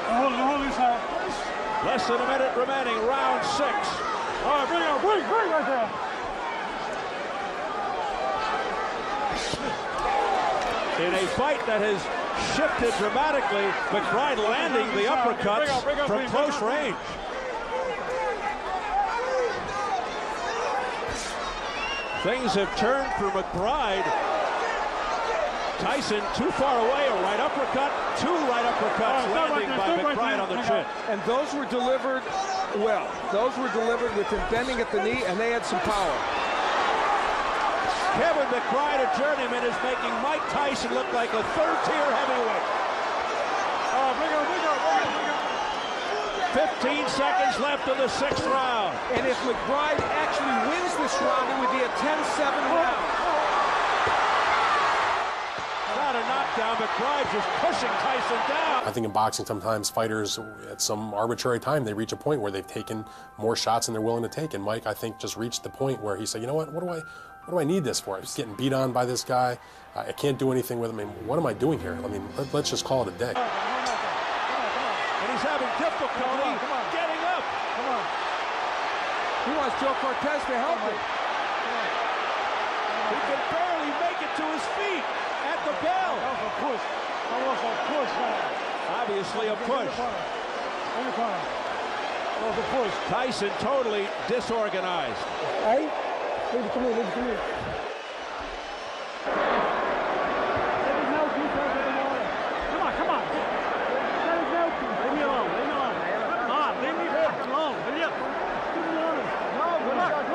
Hold this out. Less than a minute remaining, round 6. All right, bring right there. In a fight that has shifted dramatically, McBride landing the uppercuts from close range. Things have turned for McBride. Tyson too far away, a right uppercut, 2 right uppercuts landing by McBride on the chin. And those were delivered well. Those were delivered with him bending at the knee, and they had some power. Kevin McBride, a journeyman, is making Mike Tyson look like a third-tier heavyweight. 15 seconds left in the 6th round. And if McBride actually wins this round, it would be a 10-7 round. down. McBride just pushing Tyson down. I think in boxing sometimes fighters at some arbitrary time they reach a point where they've taken more shots than they're willing to take, and Mike I think just reached the point where he said, you know what do I need this for? I'm just getting beat on by this guy. I can't do anything with him. I mean, what am I doing here? I mean, let's just call it a day. And he's having difficulty getting up. Come on. He wants Joe Cortez to help him. He can barely make it to his feet at the bell. That was a push. That was a push. Obviously a push. In the corner. That was a push. Tyson totally disorganized. Hey, leave it to me, leave it to me. Come on. Leave me alone. Come on, leave me alone. Will you?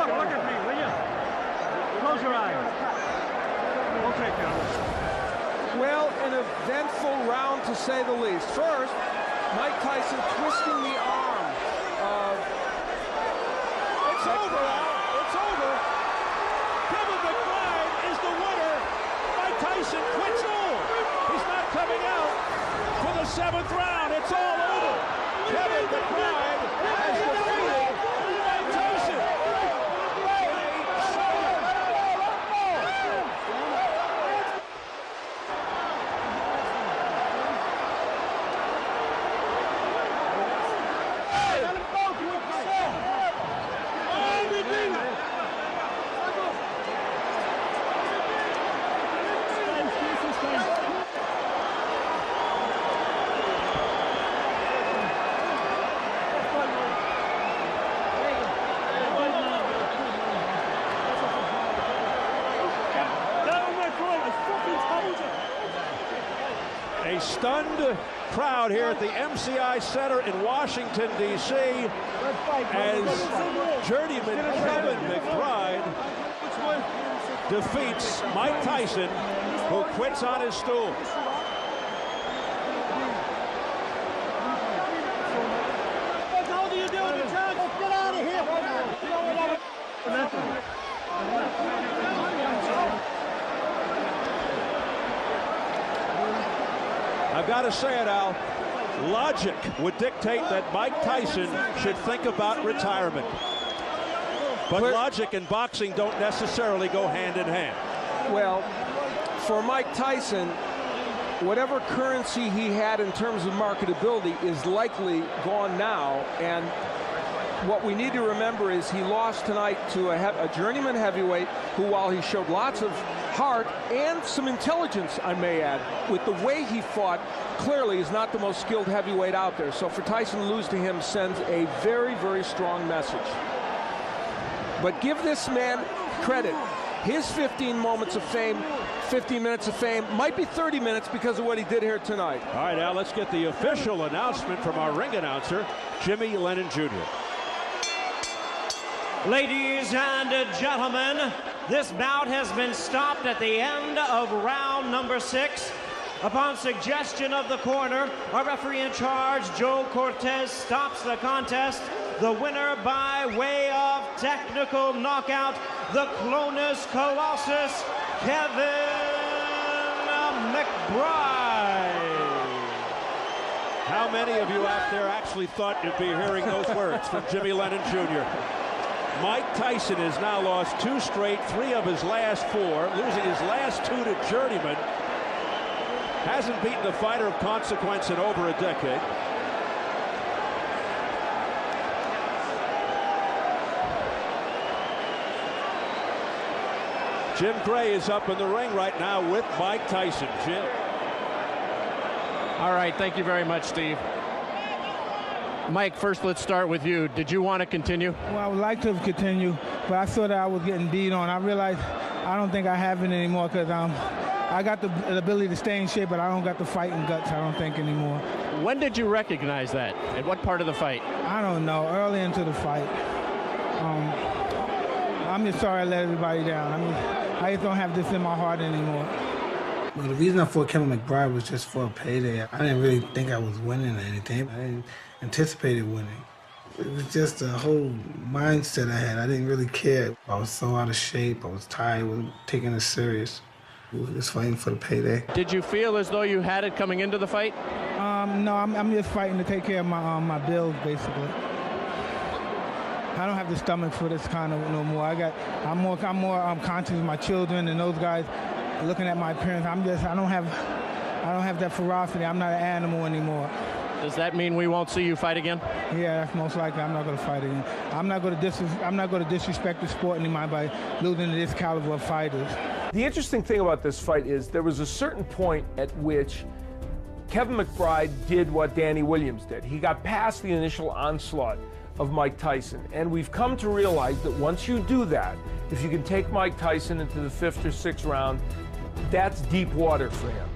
Look at me, will you? Close your eyes. We'll take care of it. Well, an eventful round to say the least. First, Mike Tyson twisting the arm of... It's over, Al. It's over. Kevin McBride is the winner. Mike Tyson quits all. He's not coming out for the 7th round. It's all over. Kevin McBride has defeated Mike Tyson. A stunned crowd here at the MCI Center in Washington, D.C. as journeyman Kevin McBride defeats Mike Tyson, who quits on his stool. What the hell are you doing, Chuck? Get out of here. I've got to say it, Al. Logic would dictate that Mike Tyson should think about retirement. But logic and boxing don't necessarily go hand in hand. Well, for Mike Tyson, whatever currency he had in terms of marketability is likely gone now. And what we need to remember is he lost tonight to a journeyman heavyweight who, while he showed lots of heart and some intelligence, I may add, with the way he fought, clearly is not the most skilled heavyweight out there. So for Tyson to lose to him sends a very, very strong message. But give this man credit. His 15 moments of fame, 15 minutes of fame, might be 30 minutes because of what he did here tonight. All right, Al, let's get the official announcement from our ring announcer, Jimmy Lennon Jr. Ladies and gentlemen, this bout has been stopped at the end of round number 6. Upon suggestion of the corner, our referee in charge, Joe Cortez, stops the contest. The winner by way of technical knockout, the Clonus Colossus, Kevin McBride. How many of you out there actually thought you'd be hearing those words from Jimmy Lennon Jr.? Mike Tyson has now lost 2 straight, 3 of his last 4, losing his last 2 to journeyman. Hasn't beaten a fighter of consequence in over a decade. Jim Gray is up in the ring right now with Mike Tyson. Jim. All right, thank you very much, Steve. Mike, first let's start with you. Did you want to continue? Well, I would like to continue, but I saw that I was getting beat on. I realized I don't think I have it anymore because I got the ability to stay in shape, but I don't got the fighting guts, I don't think, anymore. When did you recognize that? At what part of the fight? I don't know. Early into the fight. I'm just sorry I let everybody down. I just don't have this in my heart anymore. Well, the reason I fought Kevin McBride was just for a payday. I didn't really think I was winning or anything. I didn't anticipate winning. It was just a whole mindset I had. I didn't really care. I was so out of shape. I was tired. I wasn't taking it serious. We were just fighting for the payday. Did you feel as though you had it coming into the fight? No, I'm just fighting to take care of my bills, basically. I don't have the stomach for this kind of no more. I'm more conscious of my children and those guys looking at my appearance. I don't have that ferocity. I'm not an animal anymore. Does that mean we won't see you fight again? Yeah, that's most likely. I'm not going to fight again. I'm not going to disrespect the sport anymore by losing to this caliber of fighters. The interesting thing about this fight is there was a certain point at which Kevin McBride did what Danny Williams did. He got past the initial onslaught of Mike Tyson. And we've come to realize that once you do that, if you can take Mike Tyson into the 5th or 6th round, that's deep water for him.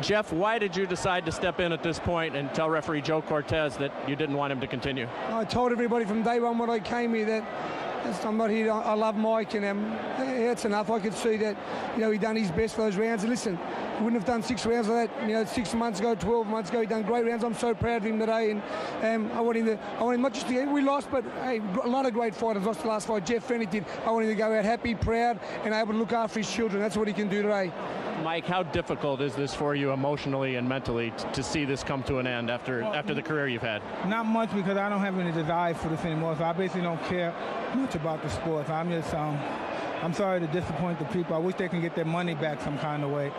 Jeff, why did you decide to step in at this point and tell referee Joe Cortez that you didn't want him to continue? I told everybody from day one when I came here that I'm not here. I love Mike, and that's enough. I could see that, he done his best for those rounds. And listen, he wouldn't have done 6 rounds like that, 6 months ago, 12 months ago. He done great rounds. I'm so proud of him today, and I want him not just to get. We lost, but hey, a lot of great fighters lost the last fight. Jeff Fennick did. I want him to go out happy, proud, and able to look after his children. That's what he can do today. Mike, how difficult is this for you emotionally and mentally to see this come to an end after the career you've had? Not much, because I don't have any desire for this anymore, so I basically don't care much about the sport. I'm just, I'm sorry to disappoint the people. I wish they can get their money back some kind of way.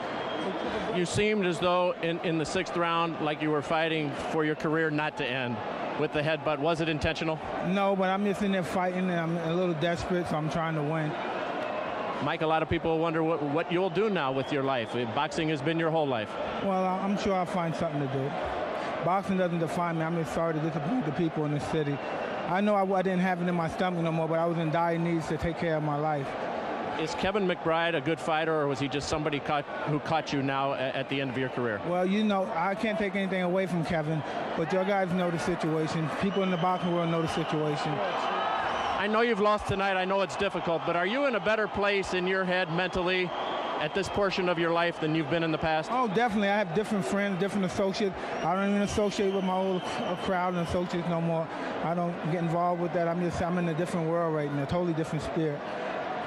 You seemed as though in the 6th round, like you were fighting for your career not to end with the headbutt. Was it intentional? No, but I'm just in there fighting, and I'm a little desperate, so I'm trying to win. Mike, a lot of people wonder what you'll do now with your life. Boxing has been your whole life. Well, I'm sure I'll find something to do. Boxing doesn't define me. I'm just sorry to disappoint the people in the city. I know I didn't have it in my stomach no more, but I was in dire needs to take care of my life. Is Kevin McBride a good fighter, or was he just somebody who caught you now at the end of your career? Well, I can't take anything away from Kevin, but your guys know the situation. People in the boxing world know the situation. I know you've lost tonight. I know it's difficult, but are you in a better place in your head mentally at this portion of your life than you've been in the past? Oh, definitely. I have different friends, different associates. I don't even associate with my old crowd and associates no more. I don't get involved with that. I'm in a different world right now, a totally different spirit.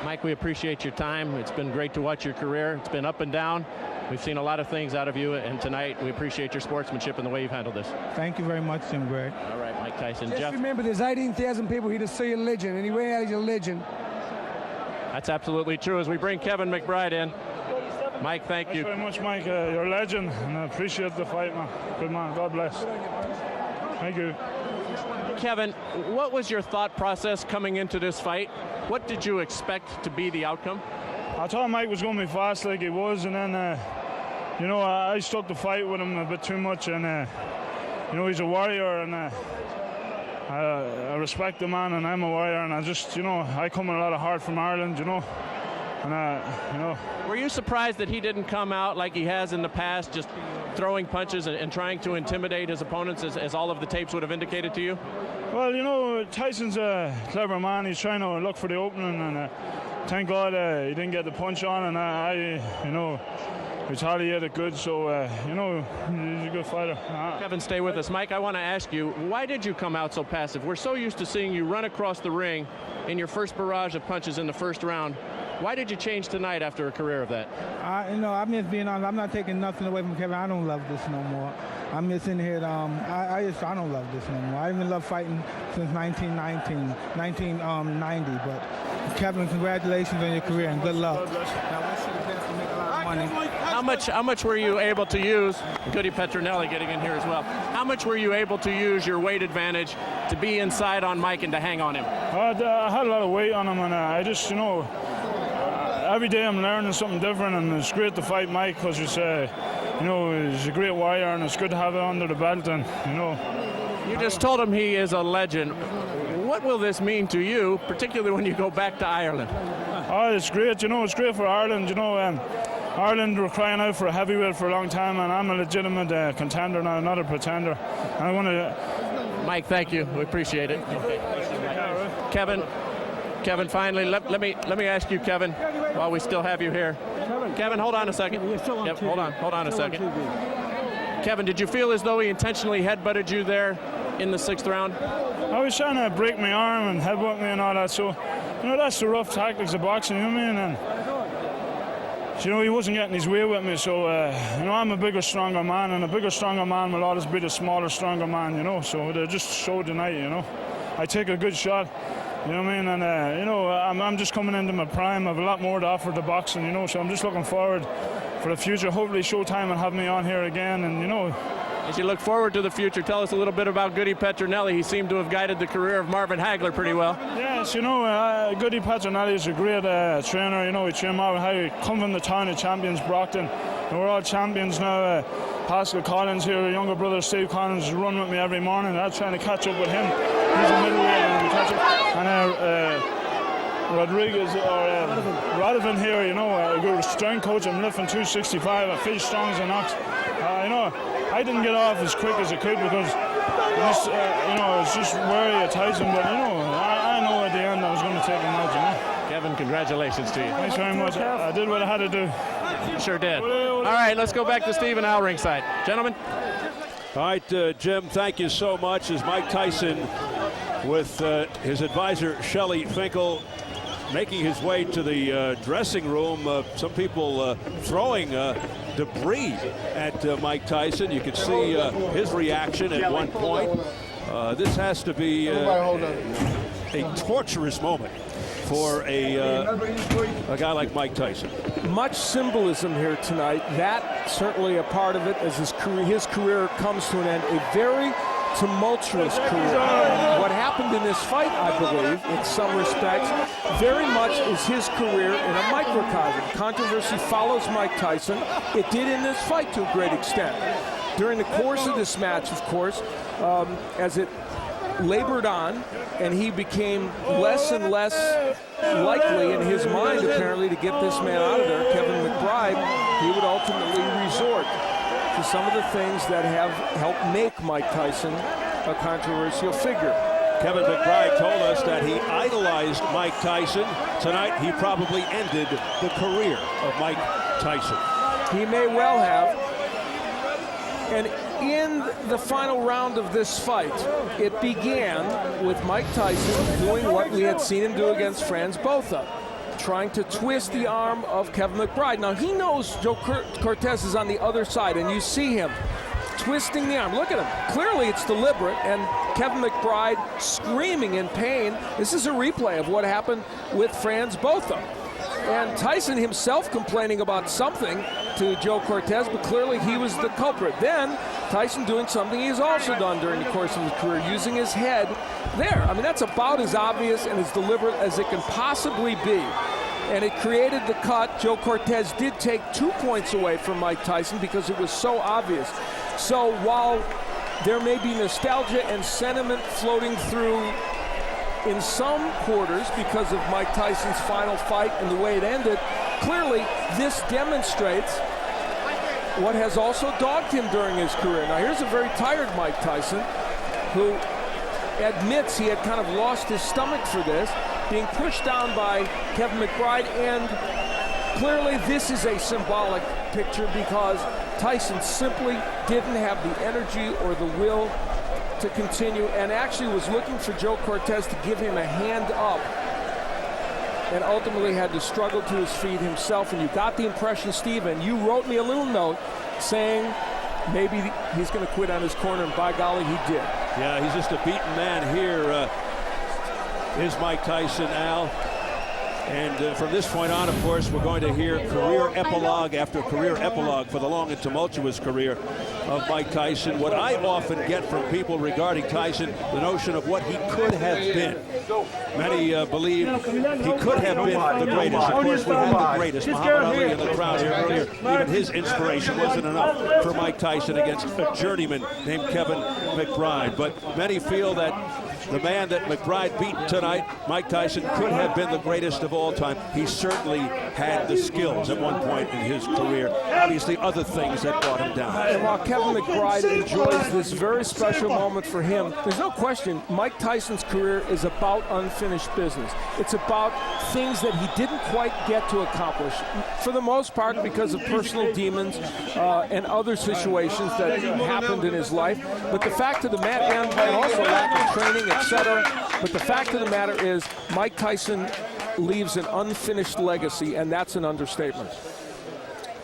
Mike, we appreciate your time. It's been great to watch your career. It's been up and down. We've seen a lot of things out of you, and tonight we appreciate your sportsmanship and the way you've handled this. Thank you very much, Jim Gray. All right, Mike Tyson. Just Jeff, remember, there's 18,000 people here to see a legend, and he went out as a legend. That's absolutely true. As we bring Kevin McBride in, Mike, thank you. Thanks very much, Mike. You're a legend, and I appreciate the fight, man. Good man. God bless. Thank you. Kevin, what was your thought process coming into this fight? What did you expect to be the outcome? I thought Mike was going to be fast like he was, and then, I stuck the fight with him a bit too much, and, he's a warrior, and I respect the man, and I'm a warrior, and I just, I come with a lot of heart from Ireland, and, Were you surprised that he didn't come out like he has in the past, just throwing punches and trying to intimidate his opponents, as all of the tapes would have indicated to you? Well, Tyson's a clever man. He's trying to look for the opening, and thank God he didn't get the punch on, and I retaliated good, so, he's a good fighter. Kevin, stay with us. Mike, I want to ask you, why did you come out so passive? We're so used to seeing you run across the ring in your first barrage of punches in the first round. Why did you change tonight after a career of that? I'm just being honest. I'm not taking nothing away from Kevin. I don't love this no more. I'm just in here. I don't love this no more. I even love fighting since 1990. But Kevin, congratulations on your career and good luck. Now, let's see the best to make a lot of money. How much were you able to use? Goody Petronelli getting in here as well. How much were you able to use your weight advantage to be inside on Mike and to hang on him? I had a lot of weight on him, and I just, every day I'm learning something different, and it's great to fight Mike because he's a great warrior, and it's good to have it under the belt. And you just told him he is a legend. What will this mean to you, particularly when you go back to Ireland? Oh, it's great. It's great for Ireland. Ireland were crying out for a heavyweight for a long time, and I'm a legitimate contender now, not a pretender. And I want to. Mike, thank you. We appreciate it. Okay. Kevin, finally, let me ask you, Kevin, while we still have you here. Kevin, hold on a second. Yep, hold on a second. Kevin, did you feel as though he intentionally headbutted you there in the 6th round? I was trying to break my arm and headbutt me and all that, so that's the rough tactics of boxing, you know what I mean? And you know, he wasn't getting his way with me, so, you know, I'm a bigger, stronger man, and a bigger, stronger man will always beat a smaller, stronger man, you know, so they just showed tonight, you know. I take a good shot, you know what I mean, and, you know, I'm just coming into my prime. I have a lot more to offer to boxing, you know, so I'm just looking forward for the future. Hopefully Showtime will have me on here again, and, you know. As you look forward to the future, tell us a little bit about Goody Petronelli. He seemed to have guided the career of Marvin Hagler pretty well. Yes, you know, Goody Petronelli is a great trainer. You know, he trained Marvin Hagler. He come from the town of champions, Brockton. And we're all champions now. Pascal Collins here, younger brother Steve Collins, run with me every morning. I'm trying to catch up with him. He's a middleweight and catch up. And Rodriguez or Radovan here, you know, a good strength coach. I'm lifting 265. I fish strongs and knocks. You know, I didn't get off as quick as I could because you know, it's just wary of Tyson. But you know, I know at the end I was going to take him out. You know. Kevin, congratulations to you. Thanks very much. I did what I had to do. You sure did. All right, let's go back to Stephen Al ringside, gentlemen. All right, Jim, thank you so much. As Mike Tyson with his advisor Shelley Finkel making his way to the dressing room. Some people throwing debris at Mike Tyson. You can see his reaction at one point. This has to be a torturous moment for a guy like Mike Tyson. Much symbolism here tonight. That certainly a part of it as his career comes to an end. A very tumultuous career. What happened in this fight, I believe, in some respects, very much is his career in a microcosm. Controversy follows Mike Tyson. It did in this fight to a great extent. During the course of this match, of course, as it labored on and he became less and less likely in his mind, apparently, to get this man out of there, Kevin McBride, he would ultimately resort to some of the things that have helped make Mike Tyson a controversial figure. Kevin McBride told us that he idolized Mike Tyson. Tonight, he probably ended the career of Mike Tyson. He may well have. And in the final round of this fight, it began with Mike Tyson doing what we had seen him do against Franz Botha, trying to twist the arm of Kevin McBride. Now, he knows Joe Cortez is on the other side, and you see him twisting the arm. Look at him. Clearly, it's deliberate, and Kevin McBride screaming in pain. This is a replay of what happened with Franz Botha. And Tyson himself complaining about something to Joe Cortez, but clearly he was the culprit. Then Tyson doing something he's also done during the course of his career, using his head there. I mean, that's about as obvious and as deliberate as it can possibly be. And it created the cut. Joe Cortez did take 2 points away from Mike Tyson because it was so obvious. So while there may be nostalgia and sentiment floating through in some quarters because of Mike Tyson's final fight and the way it ended, clearly this demonstrates what has also dogged him during his career. Now here's a very tired Mike Tyson who admits he had kind of lost his stomach for this, being pushed down by Kevin McBride, and clearly this is a symbolic picture because Tyson simply didn't have the energy or the will to continue, and actually was looking for Joe Cortez to give him a hand up, and ultimately had to struggle to his feet himself. And you got the impression, Steve, and you wrote me a little note saying maybe he's going to quit on his corner, and by golly, he did. Yeah, he's just a beaten man here. Is Mike Tyson, Al. And from this point on, of course, we're going to hear career epilogue after career epilogue for the long and tumultuous career of Mike Tyson. What I often get from people regarding Tyson, the notion of what he could have been. Many believe he could have been the greatest. Of course, we had the greatest, Muhammad Ali, in the crowd here earlier. Even his inspiration wasn't enough for Mike Tyson against a journeyman named Kevin McBride. But many feel that the man that McBride beat tonight, Mike Tyson, could have been the greatest of all time. He certainly had the skills at one point in his career. Obviously, other things that brought him down. And while Kevin McBride enjoys this very special moment for him, there's no question Mike Tyson's career is about unfinished business. It's about things that he didn't quite get to accomplish, for the most part because of personal demons and other situations that happened in his life. But the fact of the matter, and also lack of training, etc. But the fact of the matter is Mike Tyson leaves an unfinished legacy, and that's an understatement.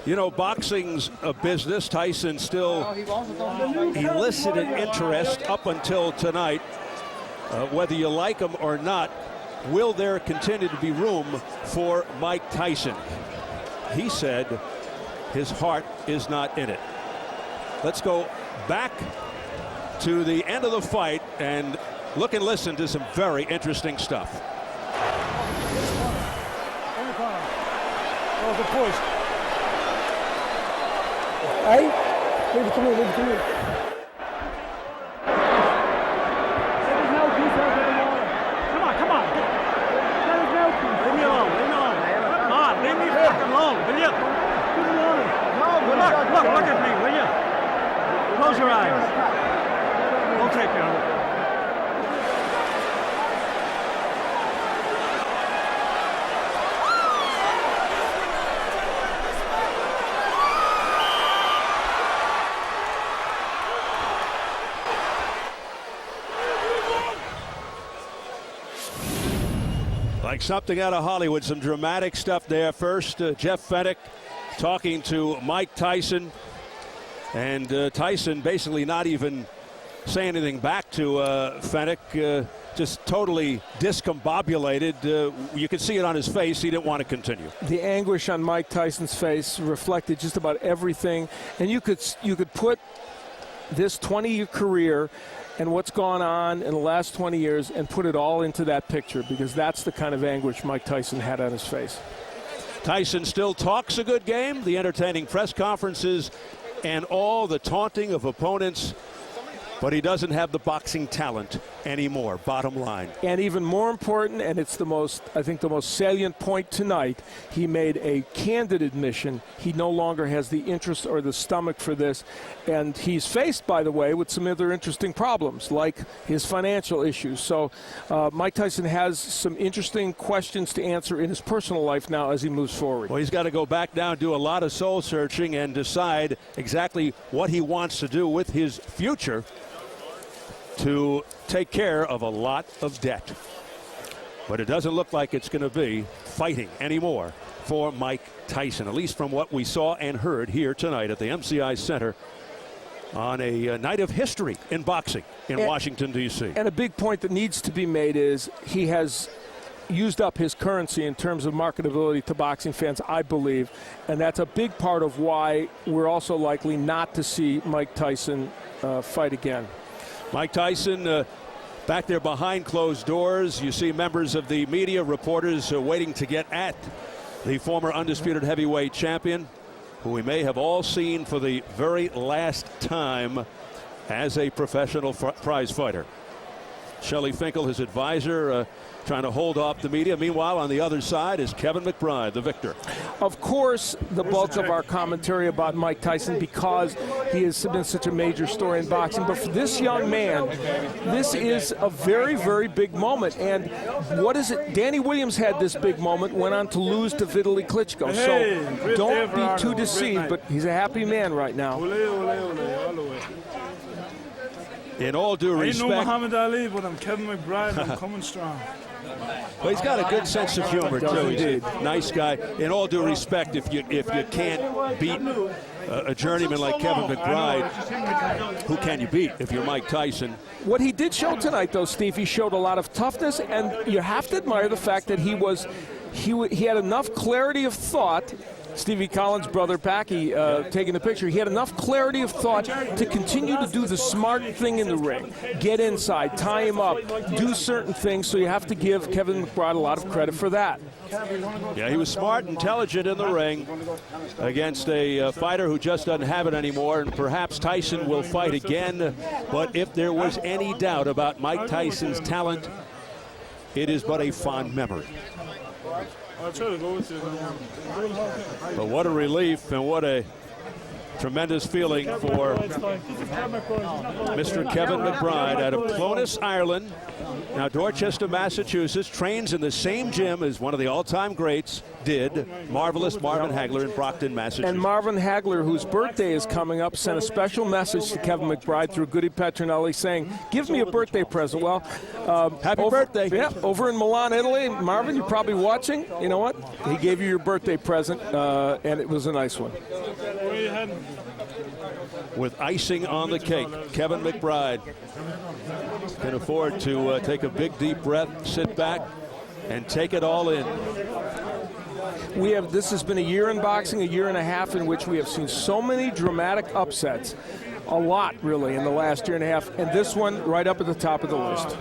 You know, boxing's a business. Tyson still elicited interest up until tonight. Whether you like him or not, will there continue to be room for Mike Tyson? He said his heart is not in it. Let's go back to the end of the fight and look and listen to some very interesting stuff. That was a push. Hey, leave it to me, leave it to me. There's no piece out of the water. Come on, come on. There's no piece. Leave me alone, leave me alone. Come on, leave me fucking alone, will you? Give me water. Look at me, will you? Close your eyes. We'll take care of it. Like something out of Hollywood, some dramatic stuff there. First, Jeff Fenech talking to Mike Tyson, and Tyson basically not even saying anything back to Fenech, just totally discombobulated. You could see it on his face. He didn't want to continue. The anguish on Mike Tyson's face reflected just about everything, and you could put this 20-year career and what's gone on in the last 20 years and put it all into that picture, because that's the kind of anguish Mike Tyson had on his face. Tyson still talks a good game, the entertaining press conferences and all the taunting of opponents, but he doesn't have the boxing talent anymore, bottom line. And even more important, and it's I think the most salient point tonight, he made a candid admission he no longer has the interest or the stomach for this. And he's faced, by the way, with some other interesting problems, like his financial issues. So Mike Tyson has some interesting questions to answer in his personal life now as he moves forward. Well, he's got to go back down, do a lot of soul searching, and decide exactly what he wants to do with his future to take care of a lot of debt. But it doesn't look like it's going to be fighting anymore for Mike Tyson, at least from what we saw and heard here tonight at the MCI Center on a night of history in boxing in Washington, D.C. And a big point that needs to be made is he has used up his currency in terms of marketability to boxing fans, I believe, and that's a big part of why we're also likely not to see Mike Tyson fight again. Mike Tyson back there behind closed doors. You see members of the media, reporters waiting to get at the former undisputed heavyweight champion, who we may have all seen for the very last time as a professional prize fighter. Shelley Finkel, his advisor, trying to hold off the media. Meanwhile, on the other side is Kevin McBride, the victor. Of course, the bulk of our commentary about Mike Tyson, because he has been such a major story in boxing. But for this young man, this is a very, very big moment. And what is it? Danny Williams had this big moment, went on to lose to Vitaly Klitschko. So don't be too deceived, but he's a happy man right now. In all due respect, I ain't no Muhammad Ali, but I'm Kevin McBride, and I'm coming strong. Well, he's got a good sense of humor, too. He's a nice guy. In all due respect, if you can't beat a journeyman like Kevin McBride, who can you beat if you're Mike Tyson? What he did show tonight, though, Steve, he showed a lot of toughness, and you have to admire the fact that he had enough clarity of thought. Stevie Collins' brother Packy taking the picture. He had enough clarity of thought to continue to do the smart thing in the ring. Get inside, tie him up, do certain things, so you have to give Kevin McBride a lot of credit for that. Yeah, he was smart, intelligent in the ring against a fighter who just doesn't have it anymore, and perhaps Tyson will fight again. But if there was any doubt about Mike Tyson's talent, it is but a fond memory. I'll try to go with you. But what a relief and what a Tremendous feeling for Mr. Kevin McBride out of Clones, Ireland. Now Dorchester, Massachusetts, trains in the same gym as one of the all-time greats did, marvelous Marvin Hagler in Brockton, Massachusetts. And Marvin Hagler, whose birthday is coming up, sent a special message to Kevin McBride through Goody Petronelli saying, give me a birthday present. Well, happy birthday. Yeah, over in Milan, Italy. Marvin, you're probably watching. You know what? He gave you your birthday present, and it was a nice one. Where are you heading? With icing on the cake, Kevin McBride can afford to take a big, deep breath, sit back, and take it all in. This has been a year in boxing, a year and a half in which we have seen so many dramatic upsets. A lot, really, in the last year and a half. And this one right up at the top of the list.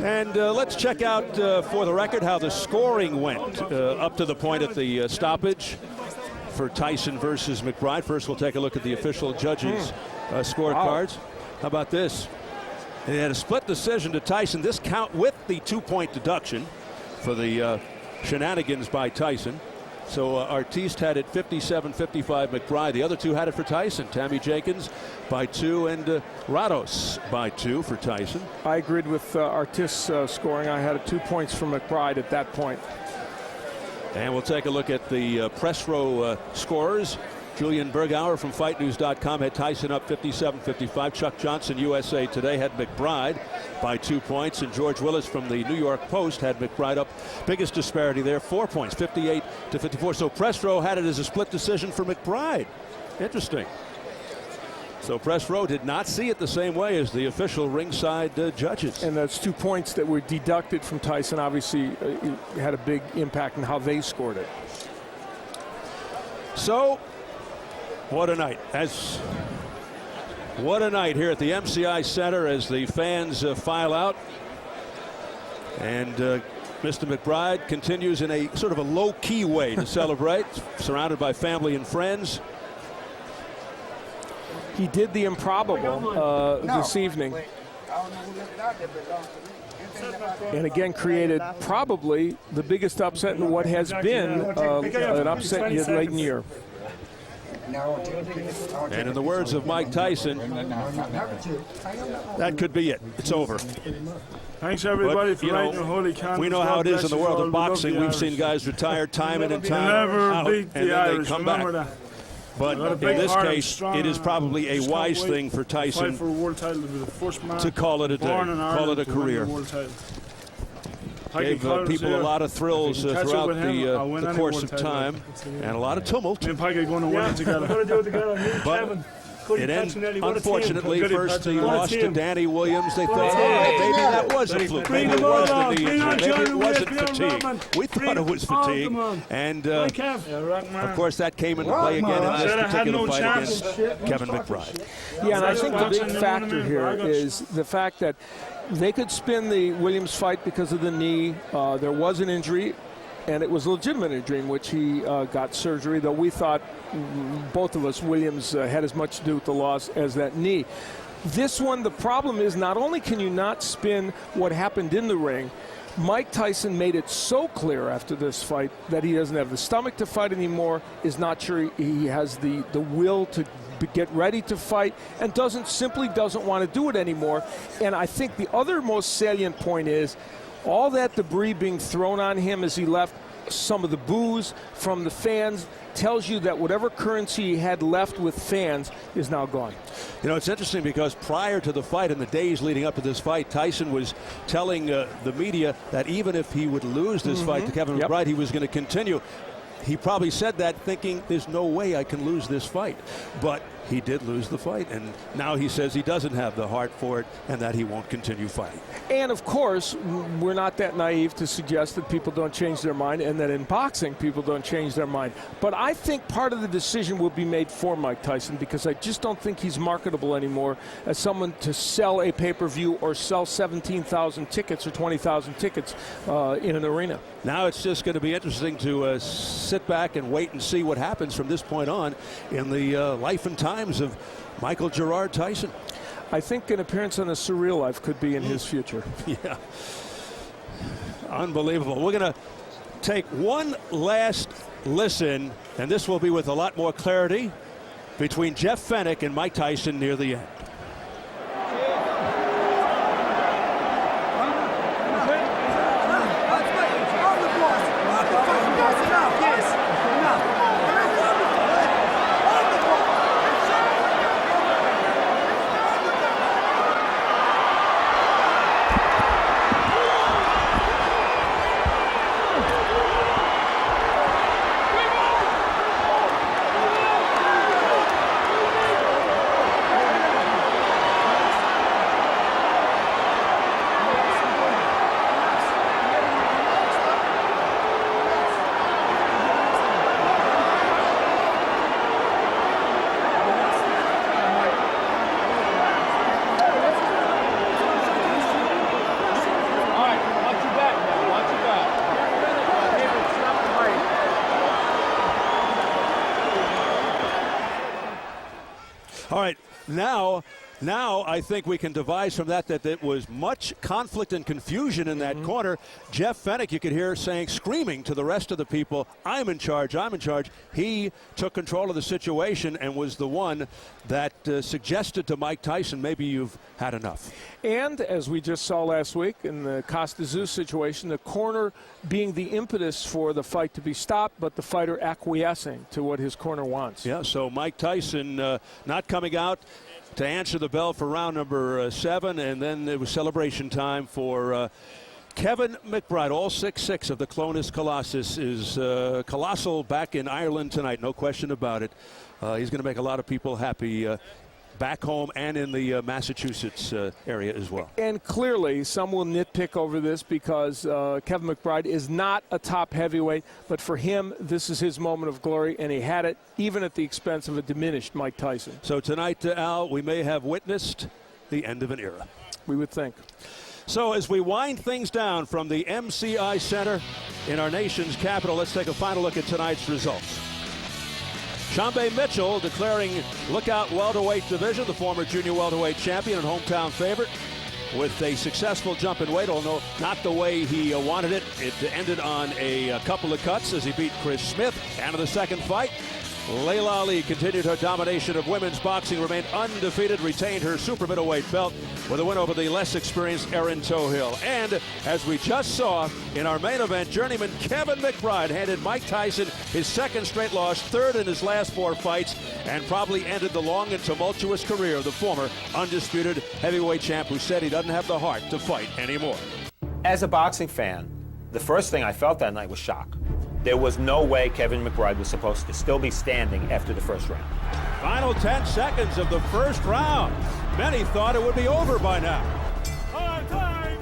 And let's check out, for the record, how the scoring went up to the point at the stoppage for Tyson versus McBride. First, we'll take a look at the official judges' scorecards. How about this? They had a split decision to Tyson. This count with the 2-point deduction for the shenanigans by Tyson. So Artiste had it 57-55 McBride. The other two had it for Tyson. Tammy Jenkins by 2 and Rados by 2 for Tyson. I agreed with Artiste's scoring. I had 2 points for McBride at that point. And we'll take a look at the press row scorers. Julian Bergauer from FightNews.com had Tyson up 57-55. Chuck Johnson, USA Today, had McBride by 2 points. And George Willis from the New York Post had McBride up. Biggest disparity there, 4 points, 58-54. So press row had it as a split decision for McBride. Interesting. So press row did not see it the same way as the official ringside judges. And that's 2 points that were deducted from Tyson. Obviously, had a big impact on how they scored it. So, what a night. What a night here at the MCI Center as the fans file out. And Mr. McBride continues in a sort of a low-key way to celebrate, surrounded by family and friends. He did the improbable this evening. And again created probably the biggest upset in what has been an upset-laden year. And in the words of Mike Tyson, that could be it. It's over. Thanks, everybody, for writing your holy candles. We know how it is in the world of boxing. We've seen guys retire time in and time out, and then they come back. But in this case, it is probably a wise thing for Tyson to call it a day, call it a career. Gave people a lot of thrills throughout the course of time, and a lot of tumult. But it ended, unfortunately, first he lost to Danny Williams. They thought, maybe that was a fluke. Maybe it was the knee injury. Maybe it wasn't fatigue. We thought it was fatigue. And, of course, that came into play again in this particular fight against Kevin McBride. Yeah, and I think the big factor here is the fact that they could spin the Williams fight because of the knee. There was an injury, and it was a legitimate injury in which he got surgery, though we thought, both of us, Williams had as much to do with the loss as that knee. This one, the problem is not only can you not spin what happened in the ring, Mike Tyson made it so clear after this fight that he doesn't have the stomach to fight anymore, is not sure he has the will to get ready to fight, and simply doesn't want to do it anymore. And I think the other most salient point is all that debris being thrown on him as he left, some of the boos from the fans, tells you that whatever currency he had left with fans is now gone. You know, it's interesting because prior to the fight, in the days leading up to this fight, Tyson was telling the media that even if he would lose this fight to Kevin McBride, he was going to continue. He probably said that thinking there's no way I can lose this fight. But he did lose the fight, and now he says he doesn't have the heart for it and that he won't continue fighting. And, of course, we're not that naive to suggest that people don't change their mind and that in boxing people don't change their mind. But I think part of the decision will be made for Mike Tyson because I just don't think he's marketable anymore as someone to sell a pay-per-view or sell 17,000 tickets or 20,000 tickets in an arena. Now it's just going to be interesting to sit back and wait and see what happens from this point on in the life and times of Michael Gerard Tyson. I think an appearance on A Surreal Life could be in his future. Yeah. Unbelievable. We're going to take one last listen, and this will be with a lot more clarity, between Jeff Fenech and Mike Tyson near the end. All right, now I think we can devise from that there was much conflict and confusion in that corner. Jeff Fenech, you could hear screaming to the rest of the people, I'm in charge, I'm in charge. He took control of the situation and was the one that suggested to Mike Tyson, maybe you've had enough. And as we just saw last week in the Costa Zeus situation, the corner being the impetus for the fight to be stopped, but the fighter acquiescing to what his corner wants. Yeah, so Mike Tyson not coming out to answer the bell for round number 7, and then it was celebration time for Kevin McBride. All 6'6" of the Clonus Colossus is colossal back in Ireland tonight, no question about it. He's going to make a lot of people happy back home and in the Massachusetts area as well. And clearly, some will nitpick over this because Kevin McBride is not a top heavyweight, but for him, this is his moment of glory, and he had it even at the expense of a diminished Mike Tyson. So tonight, Al, we may have witnessed the end of an era. We would think. So as we wind things down from the MCI Center in our nation's capital, let's take a final look at tonight's results. Shambe Mitchell declaring lookout welterweight division, the former junior welterweight champion and hometown favorite, with a successful jump in weight, although not the way he wanted it. It ended on a couple of cuts as he beat Chris Smith. And in the second fight, Layla Ali continued her domination of women's boxing, remained undefeated, retained her super middleweight belt with a win over the less experienced Erin Tohill. And as we just saw in our main event, journeyman Kevin McBride handed Mike Tyson his second straight loss, third in his last 4 fights, and probably ended the long and tumultuous career of the former undisputed heavyweight champ who said he doesn't have the heart to fight anymore. As a boxing fan, the first thing I felt that night was shock. There was no way Kevin McBride was supposed to still be standing after the first round. Final 10 seconds of the first round. Many thought it would be over by now. Time.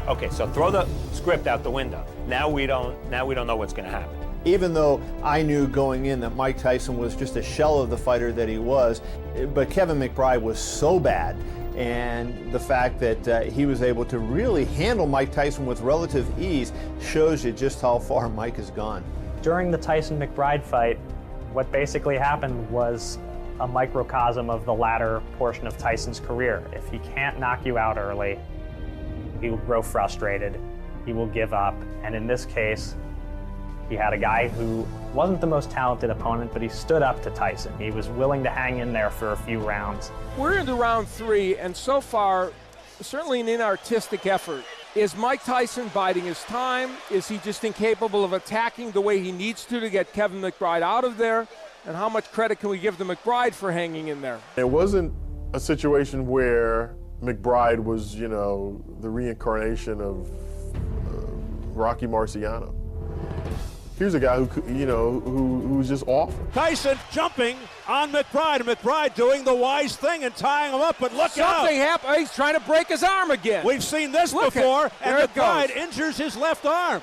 Okay, so throw the script out the window. Now we don't know what's going to happen. Even though I knew going in that Mike Tyson was just a shell of the fighter that he was, but Kevin McBride was so bad. And the fact that he was able to really handle Mike Tyson with relative ease shows you just how far Mike has gone. During the Tyson-McBride fight, what basically happened was a microcosm of the latter portion of Tyson's career. If he can't knock you out early, he will grow frustrated, he will give up, and in this case, he had a guy who wasn't the most talented opponent, but he stood up to Tyson. He was willing to hang in there for a few rounds. We're into round 3, and so far, certainly an inartistic effort. Is Mike Tyson biding his time? Is he just incapable of attacking the way he needs to get Kevin McBride out of there? And how much credit can we give to McBride for hanging in there? It wasn't a situation where McBride was, the reincarnation of Rocky Marciano. Here's a guy who's just awful. Tyson jumping on McBride, and McBride doing the wise thing and tying him up, but look out. Something happened. He's trying to break his arm again. We've seen this before, and McBride injures his left arm.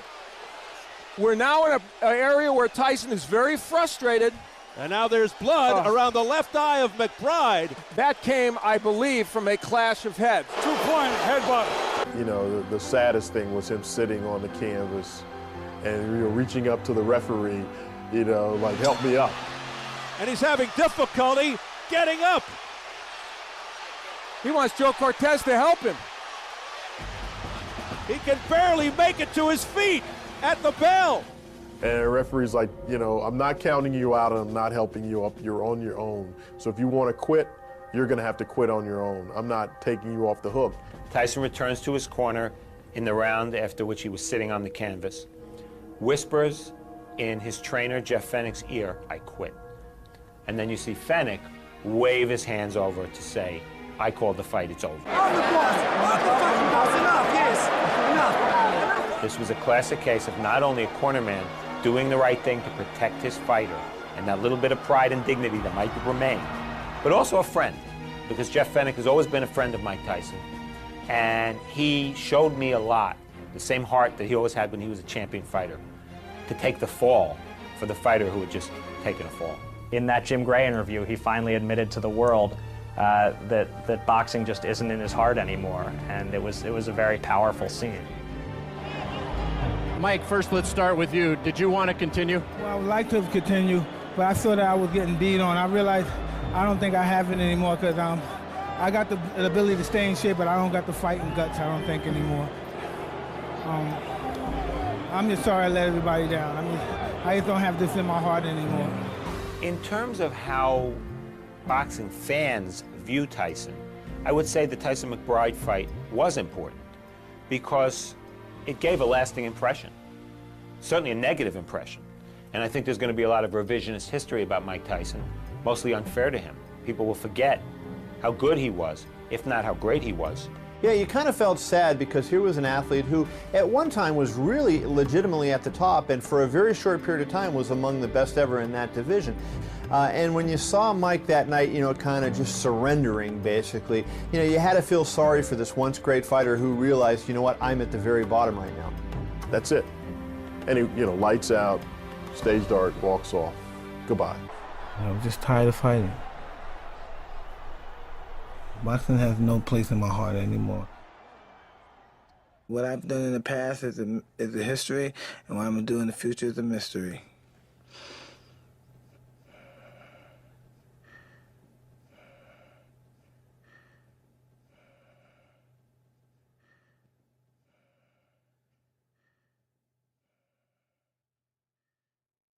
We're now in an area where Tyson is very frustrated. And now there's blood around the left eye of McBride. That came, I believe, from a clash of heads. 2-point headbutt. The saddest thing was him sitting on the canvas and reaching up to the referee, like, help me up. And he's having difficulty getting up. He wants Joe Cortez to help him. He can barely make it to his feet at the bell. And the referee's like, you know, I'm not counting you out and I'm not helping you up. You're on your own. So if you want to quit, you're going to have to quit on your own. I'm not taking you off the hook. Tyson returns to his corner in the round after which he was sitting on the canvas, whispers in his trainer Jeff Fennick's ear, "I quit." And then you see Fennick wave his hands over to say, "I called the fight, it's over." I'm the boss. I'm the fucking boss. Enough, yes. Enough. This was a classic case of not only a cornerman doing the right thing to protect his fighter and that little bit of pride and dignity that might remain, but also a friend, because Jeff Fennick has always been a friend of Mike Tyson, and he showed me a lot, the same heart that he always had when he was a champion fighter, to take the fall for the fighter who had just taken a fall. In that Jim Gray interview, he finally admitted to the world that boxing just isn't in his heart anymore, and it was a very powerful scene. Mike, first let's start with you. Did you want to continue? Well, I would like to continue, but I saw that I was getting beat on. I realized I don't think I have it anymore because I got the ability to stay in shape, but I don't got the fighting guts, I don't think, anymore. I'm just sorry I let everybody down. I mean, I just don't have this in my heart anymore. In terms of how boxing fans view Tyson, I would say the Tyson-McBride fight was important because it gave a lasting impression, certainly a negative impression. And I think there's going to be a lot of revisionist history about Mike Tyson, mostly unfair to him. People will forget how good he was, if not how great he was. Yeah, you kind of felt sad because here was an athlete who at one time was really legitimately at the top and for a very short period of time was among the best ever in that division. And when you saw Mike that night, you know, kind of just surrendering basically, you know, you had to feel sorry for this once great fighter who realized, you know what, I'm at the very bottom right now. That's it. And he, you know, lights out, stage dark, walks off. Goodbye. I'm just tired of fighting. Boxing has no place in my heart anymore. What I've done in the past is a history, and what I'm going to do in the future is a mystery.